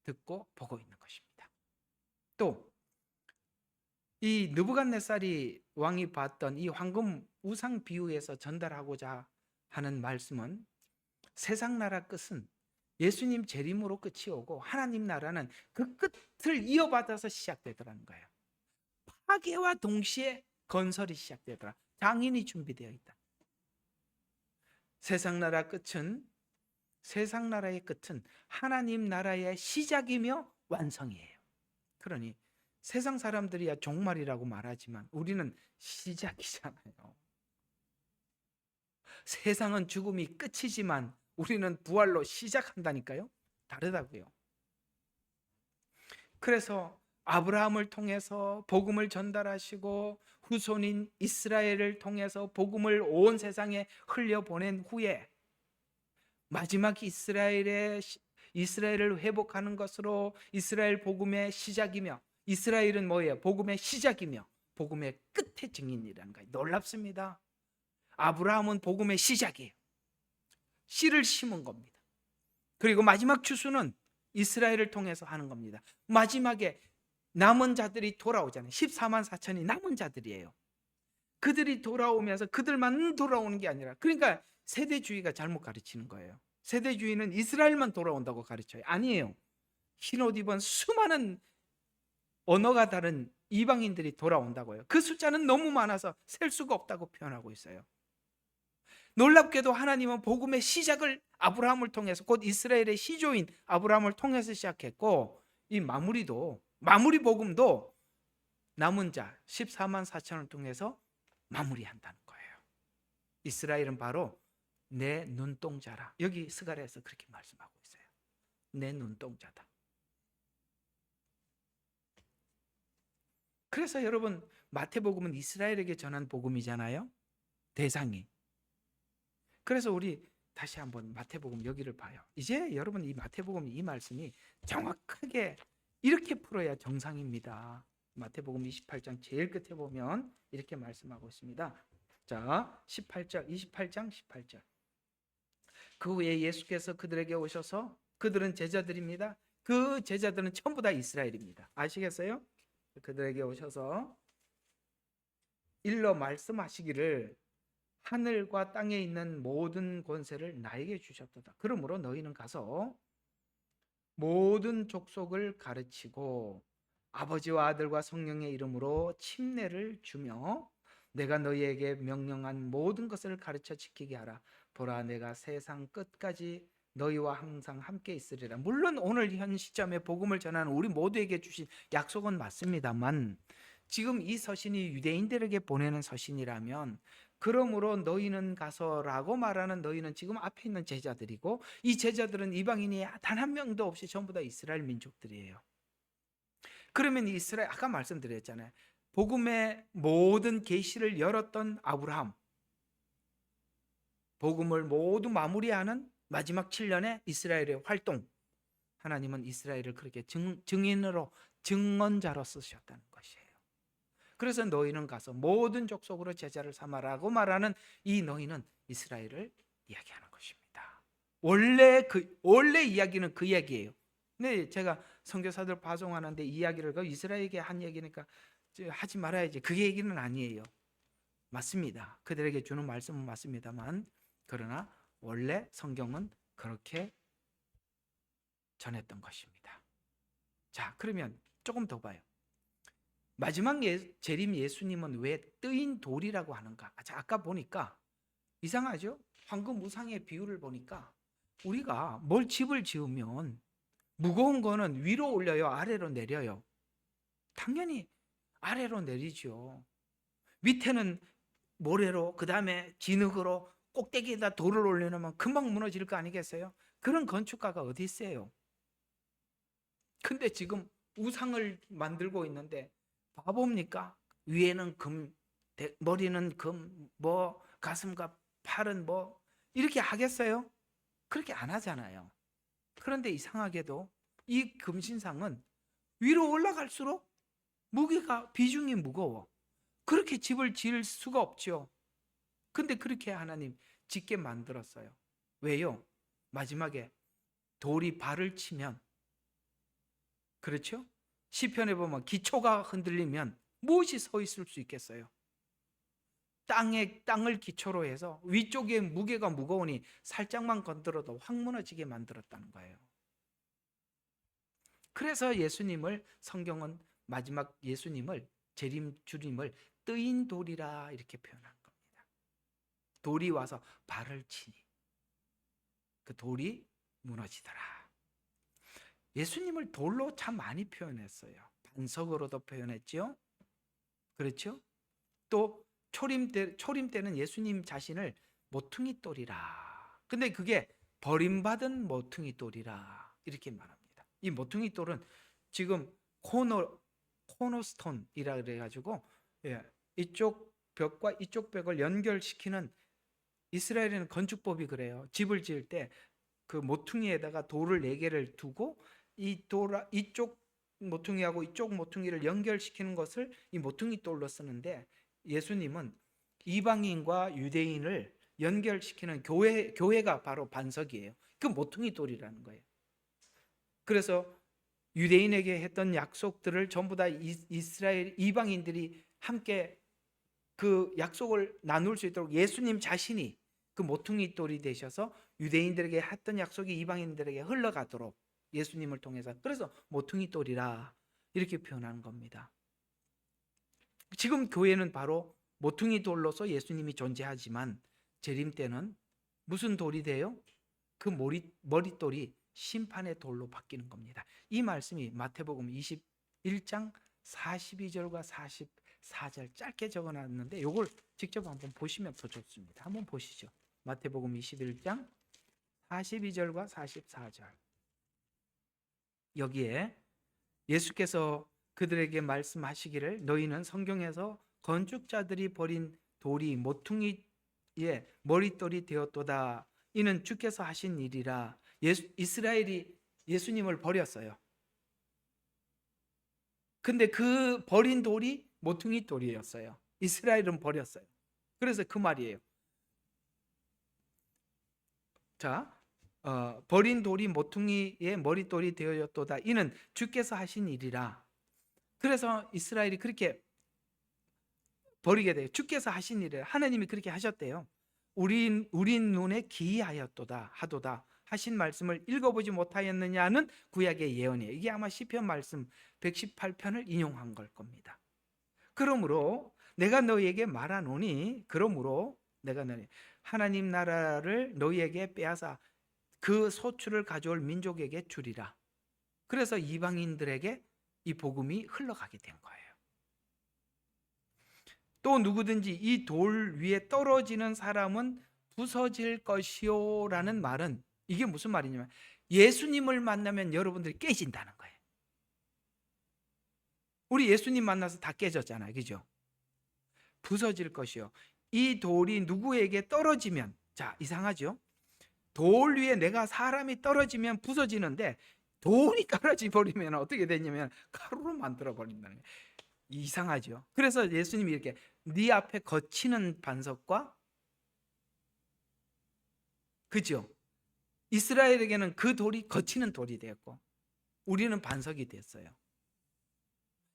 듣고 보고 있는 것입니다. 또 이 느부갓네살이 왕이 봤던 이 황금 우상 비유에서 전달하고자 하는 말씀은 세상 나라 끝은 예수님 재림으로 끝이 오고 하나님 나라는 그 끝을 이어받아서 시작되더라는 거예요. 파괴와 동시에 건설이 시작되더라. 장인이 준비되어 있다. 세상 나라의 끝은 하나님 나라의 시작이며 완성이에요. 그러니 세상 사람들이야 종말이라고 말하지만 우리는 시작이잖아요. 세상은 죽음이 끝이지만 우리는 부활로 시작한다니까요. 다르다고요. 그래서 아브라함을 통해서 복음을 전달하시고 후손인 이스라엘을 통해서 복음을 온 세상에 흘려보낸 후에 마지막 이스라엘을 회복하는 것으로 이스라엘 복음의 시작이며 이스라엘은 뭐예요? 복음의 시작이며 복음의 끝의 증인이라는 거예요. 놀랍습니다. 아브라함은 복음의 시작이에요. 씨를 심은 겁니다. 그리고 마지막 추수는 이스라엘을 통해서 하는 겁니다. 마지막에 남은 자들이 돌아오잖아요. 14만 4천이 남은 자들이에요. 그들이 돌아오면서 그들만 돌아오는 게 아니라, 그러니까 세대주의가 잘못 가르치는 거예요. 세대주의는 이스라엘만 돌아온다고 가르쳐요. 아니에요. 흰옷 입은 수많은 언어가 다른 이방인들이 돌아온다고요. 그 숫자는 너무 많아서 셀 수가 없다고 표현하고 있어요. 놀랍게도 하나님은 복음의 시작을 아브라함을 통해서, 곧 이스라엘의 시조인 아브라함을 통해서 시작했고, 이 마무리 복음도 남은 자 14만 4천을 통해서 마무리한다는 거예요. 이스라엘은 바로 내 눈동자라. 여기 스가랴에서 그렇게 말씀하고 있어요. 내 눈동자다. 그래서 여러분, 마태복음은 이스라엘에게 전한 복음이잖아요. 대상이. 그래서 우리 다시 한번 마태복음 여기를 봐요. 이제 여러분, 이 마태복음 이 말씀이 정확하게 이렇게 풀어야 정상입니다. 마태복음 28장 제일 끝에 보면 이렇게 말씀하고 있습니다. 자, 28장 18절. 그 후에 예수께서 그들에게 오셔서, 그들은 제자들입니다. 그 제자들은 전부 다 이스라엘입니다. 아시겠어요? 그들에게 오셔서 일러 말씀하시기를 하늘과 땅에 있는 모든 권세를 나에게 주셨도다. 그러므로 너희는 가서 모든 족속을 가르치고 아버지와 아들과 성령의 이름으로 침례를 주며 내가 너희에게 명령한 모든 것을 가르쳐 지키게 하라. 보라, 내가 세상 끝까지 너희와 항상 함께 있으리라. 물론 오늘 현 시점에 복음을 전하는 우리 모두에게 주신 약속은 맞습니다만, 지금 이 서신이 유대인들에게 보내는 서신이라면, 그러므로 너희는 가서라고 말하는 너희는 지금 앞에 있는 제자들이고, 이 제자들은 이방인이 단 한 명도 없이 전부 다 이스라엘 민족들이에요. 그러면 이스라엘, 아까 말씀드렸잖아요. 복음의 모든 계시를 열었던 아브라함, 복음을 모두 마무리하는 마지막 7년의 이스라엘의 활동, 하나님은 이스라엘을 그렇게 증인으로, 증언자로 쓰셨다는 것이에요. 그래서 너희는 가서 모든 족속으로 제자를 삼아라고 말하는 이 너희는 이스라엘을 이야기하는 것입니다. 원래 이야기는 그 얘기예요. 근데 제가 선교사들 파송하는데 이야기를 그 이스라엘에게 한 얘기니까 하지 말아야지, 그 얘기는 아니에요. 맞습니다. 그들에게 주는 말씀은 맞습니다만, 그러나 원래 성경은 그렇게 전했던 것입니다. 자, 그러면 조금 더 봐요. 마지막 재림 예수님은 왜 뜨인 돌이라고 하는가? 자, 아까 보니까 이상하죠? 황금 우상의 비유를 보니까 우리가 뭘 집을 지으면 무거운 거는 위로 올려요, 아래로 내려요? 당연히 아래로 내리죠. 밑에는 모래로, 그 다음에 진흙으로 꼭대기에다 돌을 올려놓으면 금방 무너질 거 아니겠어요? 그런 건축가가 어디 있어요? 근데 지금 우상을 만들고 있는데 바보입니까? 위에는 금, 머리는 금, 뭐 가슴과 팔은 뭐 이렇게 하겠어요? 그렇게 안 하잖아요. 그런데 이상하게도 이 금신상은 위로 올라갈수록 무게가, 비중이 무거워. 그렇게 집을 지을 수가 없죠. 근데 그렇게 하나님 짓게 만들었어요. 왜요? 마지막에 돌이 발을 치면, 그렇죠? 시편에 보면 기초가 흔들리면 무엇이 서 있을 수 있겠어요? 땅을 기초로 해서 위쪽에 무게가 무거우니 살짝만 건드려도 확 무너지게 만들었다는 거예요. 그래서 예수님을, 성경은 마지막 예수님을, 재림 주님을 뜨인 돌이라 이렇게 표현한 겁니다. 돌이 와서 발을 치니 그 돌이 무너지더라. 예수님을 돌로 참 많이 표현했어요. 반석으로도 표현했죠. 그렇죠? 또 초림 때는 예수님 자신을 모퉁이 돌이라. 근데 그게 버림받은 모퉁이 돌이라 이렇게 말합니다. 이 모퉁이 돌은 지금 코너스톤이라 그래가지고, 이쪽 벽과 이쪽 벽을 연결시키는, 이스라엘에는 건축법이 그래요. 집을 지을 때 그 모퉁이에다가 돌을 4개를 두고 이쪽 모퉁이하고 이쪽 모퉁이를 연결시키는 것을 이 모퉁이 돌로 쓰는데, 예수님은 이방인과 유대인을 연결시키는 교회가 바로 반석이에요. 그 모퉁이 돌이라는 거예요. 그래서 유대인에게 했던 약속들을 전부 다 이스라엘 이방인들이 함께 그 약속을 나눌 수 있도록 예수님 자신이 그 모퉁이 돌이 되셔서 유대인들에게 했던 약속이 이방인들에게 흘러가도록 예수님을 통해서, 그래서 모퉁이 돌이라 이렇게 표현하는 겁니다. 지금 교회는 바로 모퉁이 돌로서 예수님이 존재하지만 재림 때는 무슨 돌이 돼요? 그 머릿돌이 심판의 돌로 바뀌는 겁니다. 이 말씀이 마태복음 21장 42절과 44절 짧게 적어놨는데 이걸 직접 한번 보시면 더 좋습니다. 한번 보시죠. 마태복음 21장 42절과 44절. 여기에 예수께서 그들에게 말씀하시기를, 너희는 성경에서 건축자들이 버린 돌이 모퉁이의 머릿돌이 되었도다. 이는 주께서 하신 일이라. 이스라엘이 예수님을 버렸어요. 근데 그 버린 돌이 모퉁이 돌이었어요. 이스라엘은 버렸어요. 그래서 그 말이에요. 자, 버린 돌이 모퉁이의 머릿돌이 되었도다. 이는 주께서 하신 일이라. 그래서 이스라엘이 그렇게 버리게 돼요. 주께서 하신 일이라. 하나님이 그렇게 하셨대요. 우린 눈에 기이하였도다 하도다 하신 말씀을 읽어보지 못하였느냐는 구약의 예언이에요. 이게 아마 시편 말씀 118편을 인용한 걸 겁니다. 그러므로 내가 너희에게 말하노니, 그러므로 내가 너희 하나님 나라를 너희에게 빼앗아 그 소출을 가져올 민족에게 주리라. 그래서 이방인들에게 이 복음이 흘러가게 된 거예요. 또 누구든지 이 돌 위에 떨어지는 사람은 부서질 것이요 라는 말은, 이게 무슨 말이냐면 예수님을 만나면 여러분들이 깨진다는 거예요. 우리 예수님 만나서 다 깨졌잖아요. 그죠? 부서질 것이요. 이 돌이 누구에게 떨어지면, 자, 이상하죠? 돌 위에 내가 사람이 떨어지면 부서지는데 돌이 떨어져 버리면 어떻게 되냐면 가루로 만들어 버린다는 거예요. 이상하죠? 그래서 예수님이 이렇게 네 앞에 거치는 반석과, 그죠? 이스라엘에게는 그 돌이 거치는 돌이 되었고 우리는 반석이 됐어요.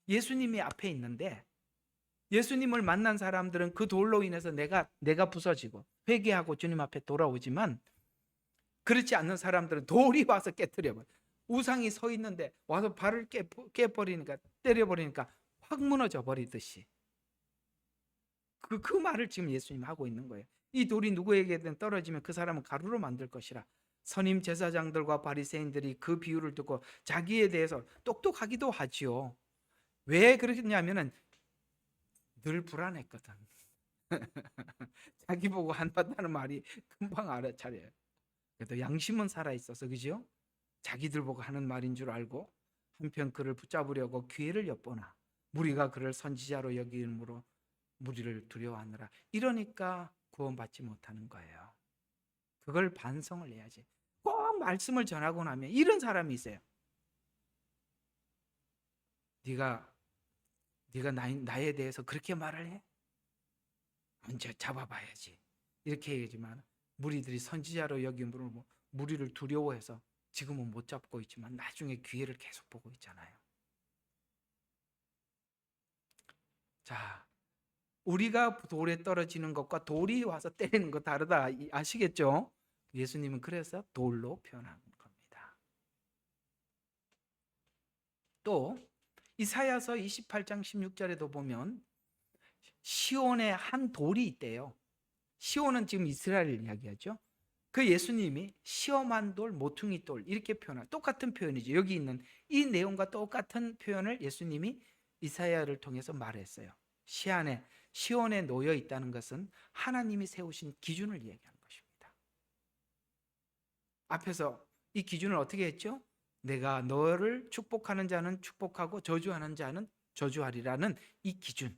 예수님이 앞에 있는데 예수님을 만난 사람들은 그 돌로 인해서 내가 부서지고 회개하고 주님 앞에 돌아오지만, 그렇지 않는 사람들은 돌이 와서 깨뜨려버려. 우상이 서 있는데 와서 발을 깨버리니까, 때려버리니까 확 무너져 버리듯이. 그 말을 지금 예수님 하고 있는 거예요. 이 돌이 누구에게든 떨어지면 그 사람은 가루로 만들 것이라. 선임 제사장들과 바리새인들이 그 비유를 듣고 자기에 대해서 똑똑하기도 하지요. 왜 그러냐면은 늘 불안했거든. 자기 보고 한다는 말이 금방 알아차려요. 그래도 양심은 살아있어서, 그죠? 자기들 보고 하는 말인 줄 알고 한편 그를 붙잡으려고 기회를 엿보나 무리가 그를 선지자로 여기므로 무리를 두려워하느라. 이러니까 구원받지 못하는 거예요. 그걸 반성을 해야지. 꼭 말씀을 전하고 나면 이런 사람이 있어요. 네가 나에 대해서 그렇게 말을 해? 먼저 잡아봐야지. 이렇게 얘기하지만 무리들이 선지자로 여김으로 무리를 두려워해서 지금은 못 잡고 있지만 나중에 기회를 계속 보고 있잖아요. 자, 우리가 돌에 떨어지는 것과 돌이 와서 때리는 거 다르다, 아시겠죠? 예수님은 그래서 돌로 표현한 겁니다. 또 이사야서 28장 16절에도 보면 시온에 한 돌이 있대요. 시온은 지금 이스라엘을 이야기하죠. 그 예수님이 시험한 돌, 모퉁이 돌 이렇게 표현한, 똑같은 표현이죠. 여기 있는 이 내용과 똑같은 표현을 예수님이 이사야를 통해서 말했어요. 시온에 놓여 있다는 것은 하나님이 세우신 기준을 얘기하는 것입니다. 앞에서 이 기준을 어떻게 했죠? 내가 너를 축복하는 자는 축복하고 저주하는 자는 저주하리라는 이 기준.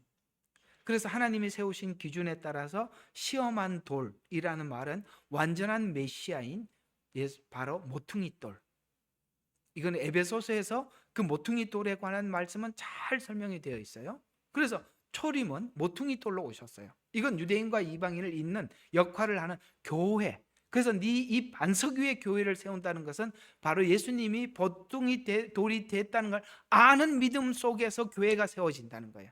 그래서 하나님이 세우신 기준에 따라서 시험한 돌이라는 말은 완전한 메시아인 바로 모퉁이 돌. 이건 에베소서에서 그 모퉁이 돌에 관한 말씀은 잘 설명이 되어 있어요. 그래서 초림은 모퉁이 돌로 오셨어요. 이건 유대인과 이방인을 잇는 역할을 하는 교회. 그래서 이 반석 위에 교회를 세운다는 것은 바로 예수님이 모퉁이 돌이 됐다는 걸 아는 믿음 속에서 교회가 세워진다는 거예요.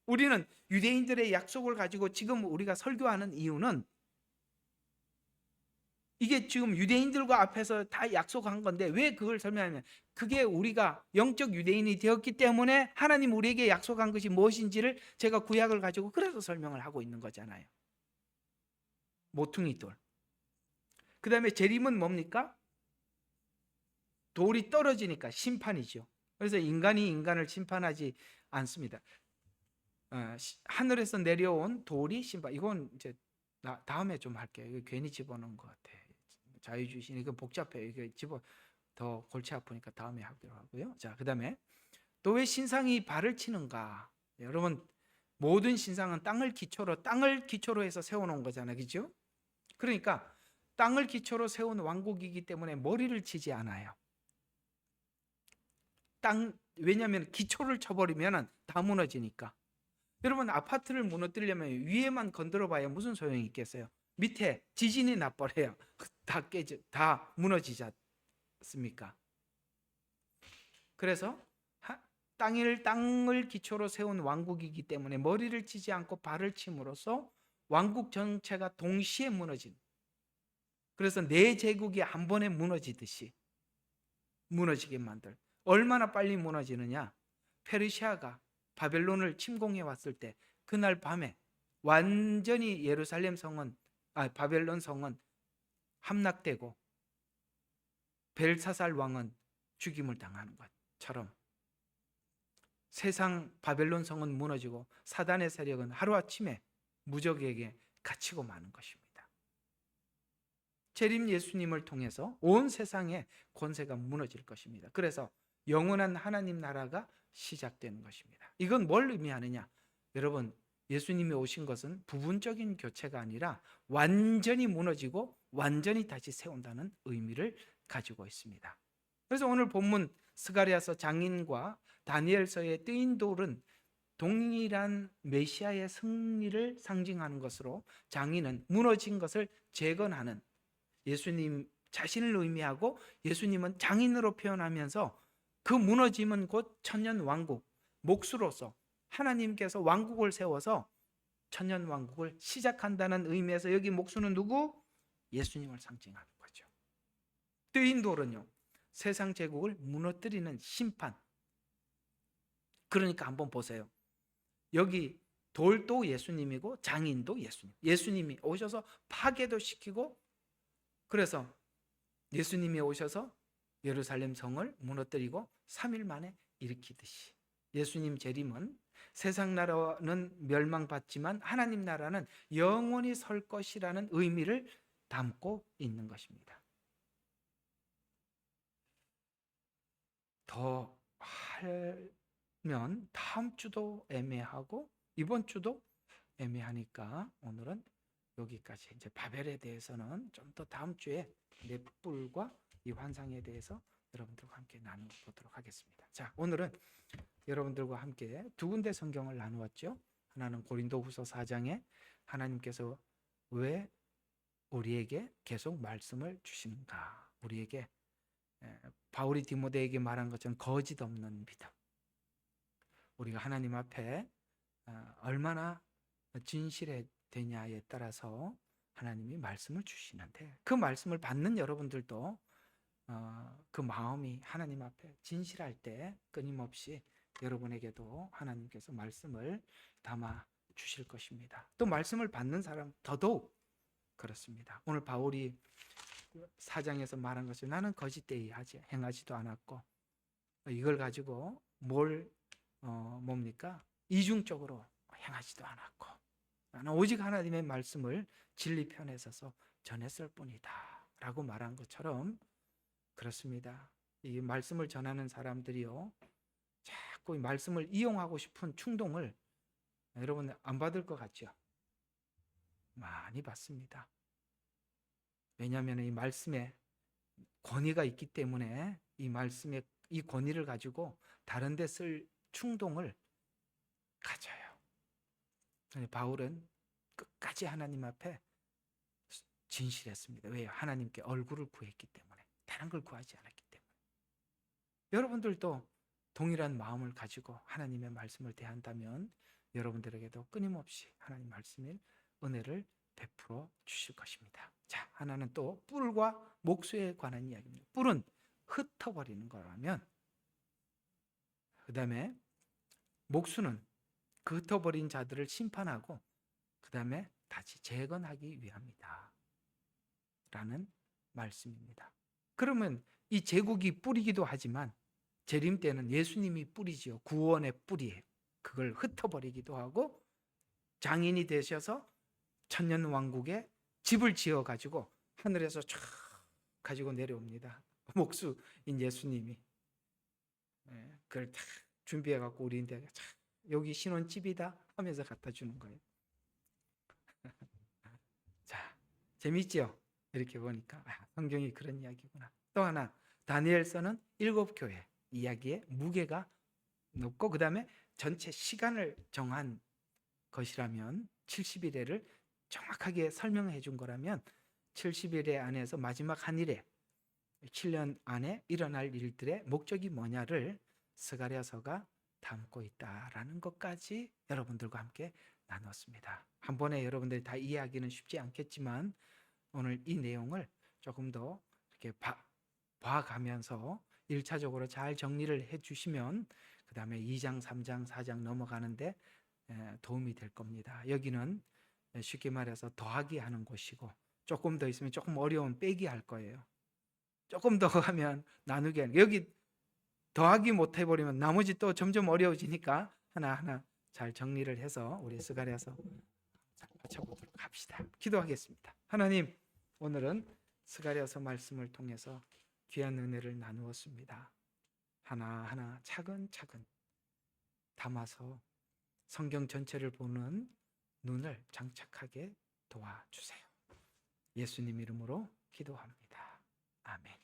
우리는 유대인들의 약속을 가지고 지금 우리가 설교하는 이유는 이게 지금 유대인들과 앞에서 다 약속한 건데, 왜 그걸 설명하냐면 그게 우리가 영적 유대인이 되었기 때문에 하나님 우리에게 약속한 것이 무엇인지를 제가 구약을 가지고 그래서 설명을 하고 있는 거잖아요. 모퉁이 돌. 그 다음에 재림은 뭡니까? 돌이 떨어지니까 심판이죠. 그래서 인간이 인간을 심판하지 않습니다. 하늘에서 내려온 돌이 심판. 이건 이제 다음에 좀 할게요. 이거 괜히 집어넣은 것 같아. 자유주의신 이거 복잡해요. 이거 더 골치 아프니까 다음에 하기로 하고요. 자, 그다음에 또 왜 신상이 발을 치는가? 여러분, 모든 신상은 땅을 기초로 해서 세워놓은 거잖아요, 그죠? 그러니까 땅을 기초로 세운 왕국이기 때문에 머리를 치지 않아요. 왜냐하면 기초를 쳐버리면 다 무너지니까. 여러분, 아파트를 무너뜨리려면 위에만 건드려봐야 무슨 소용이 있겠어요? 밑에 지진이 나버려요. 다 무너지지 않습니까? 그래서 땅을 기초로 세운 왕국이기 때문에 머리를 치지 않고 발을 침으로써 왕국 전체가 동시에 무너진, 그래서 네 제국이 한 번에 무너지듯이 무너지게 만들. 얼마나 빨리 무너지느냐? 페르시아가 바벨론을 침공해 왔을 때 그날 밤에 완전히 바벨론 성은 함락되고 벨사살 왕은 죽임을 당하는 것처럼 세상 바벨론 성은 무너지고 사단의 세력은 하루아침에 무적에게 갇히고 마는 것입니다. 재림 예수님을 통해서 온 세상의 권세가 무너질 것입니다. 그래서 영원한 하나님 나라가 시작되는 것입니다. 이건 뭘 의미하느냐? 여러분, 예수님이 오신 것은 부분적인 교체가 아니라 완전히 무너지고 완전히 다시 세운다는 의미를 가지고 있습니다. 그래서 오늘 본문 스가랴서 장인과 다니엘서의 뜨인 돌은 동일한 메시아의 승리를 상징하는 것으로, 장인은 무너진 것을 재건하는 예수님 자신을 의미하고, 예수님은 장인으로 표현하면서 그 무너짐은 곧 천년 왕국, 몫으로서 하나님께서 왕국을 세워서 천년 왕국을 시작한다는 의미에서 여기 목수는 누구? 예수님을 상징하는 거죠. 뜨인 돌은요, 세상 제국을 무너뜨리는 심판. 그러니까 한번 보세요. 여기 돌도 예수님이고 장인도 예수님. 예수님이 오셔서 파괴도 시키고, 그래서 예수님이 오셔서 예루살렘 성을 무너뜨리고 3일 만에 일으키듯이, 예수님 재림은 세상 나라는 멸망받지만 하나님 나라는 영원히 설 것이라는 의미를 담고 있는 것입니다. 더 하면 다음 주도 애매하고 이번 주도 애매하니까 오늘은 여기까지. 이제 바벨에 대해서는 좀 더 다음 주에 넷불과 이 환상에 대해서 여러분들과 함께 나눠보도록 하겠습니다. 자, 오늘은 여러분들과 함께 두 군데 성경을 나누었죠. 하나는 고린도후서 4장에 하나님께서 왜 우리에게 계속 말씀을 주시는가, 우리에게 바울이 디모데에게 말한 것처럼 거짓 없는 믿음, 우리가 하나님 앞에 얼마나 진실되냐에 따라서 하나님이 말씀을 주시는데, 그 말씀을 받는 여러분들도 그 마음이 하나님 앞에 진실할 때 끊임없이 여러분에게도 하나님께서 말씀을 담아 주실 것입니다. 또 말씀을 받는 사람 더더욱 그렇습니다. 오늘 바울이 4장에서 말한 것이, 나는 거짓되이 행하지도 않았고, 이걸 가지고 뭡니까? 이중적으로 행하지도 않았고, 나는 오직 하나님의 말씀을 진리 편에 서서 전했을 뿐이다 라고 말한 것처럼, 그렇습니다. 이 말씀을 전하는 사람들이요, 자꾸 이 말씀을 이용하고 싶은 충동을 여러분 안 받을 것 같죠? 많이 받습니다. 왜냐하면 이 말씀에 권위가 있기 때문에 이 말씀의 이 권위를 가지고 다른 데 쓸 충동을 가져요. 바울은 끝까지 하나님 앞에 진실했습니다. 왜요? 하나님께 얼굴을 구했기 때문에, 다른 걸 구하지 않았기 때문에. 여러분들도 동일한 마음을 가지고 하나님의 말씀을 대한다면 여러분들에게도 끊임없이 하나님 말씀의 은혜를 베풀어 주실 것입니다. 자, 하나는 또 뿔과 목수에 관한 이야기입니다. 뿔은 흩어버리는 거라면, 그 다음에 목수는 그 흩어버린 자들을 심판하고 그 다음에 다시 재건하기 위함이다 라는 말씀입니다. 그러면 이 제국이 뿌리기도 하지만 재림 때는 예수님이 뿌리지요. 구원의 뿌리예요. 그걸 흩어버리기도 하고, 장인이 되셔서 천년 왕국에 집을 지어 가지고 하늘에서 쫙 가지고 내려옵니다. 목수인 예수님이 그걸 다 준비해 갖고 우리한테 여기 신혼집이다 하면서 갖다 주는 거예요. 자, 재밌죠? 이렇게 보니까 성경이 그런 이야기구나. 또 하나, 다니엘서는 7교회 이야기의 무게가 높고, 그 다음에 전체 시간을 정한 것이라면 70일에를 정확하게 설명해 준 거라면 70일에 안에서 마지막 한 일에 7년 안에 일어날 일들의 목적이 뭐냐를 스가랴서가 담고 있다라는 것까지 여러분들과 함께 나눴습니다. 한 번에 여러분들이 다 이해하기는 쉽지 않겠지만 오늘 이 내용을 조금 더 이렇게 봐가면서 1차적으로 잘 정리를 해주시면 그 다음에 2장, 3장, 4장 넘어가는데 도움이 될 겁니다. 여기는 쉽게 말해서 더하기 하는 곳이고, 조금 더 있으면 조금 어려운 빼기 할 거예요. 조금 더 하면 나누기 하는, 여기 더하기 못 해버리면 나머지 또 점점 어려워지니까 하나하나 잘 정리를 해서 우리 스가랴서 맞춰보도록 합시다. 기도하겠습니다. 하나님, 오늘은 스가랴서 말씀을 통해서 귀한 은혜를 나누었습니다. 하나하나 차근차근 담아서 성경 전체를 보는 눈을 장착하게 도와주세요. 예수님 이름으로 기도합니다. 아멘.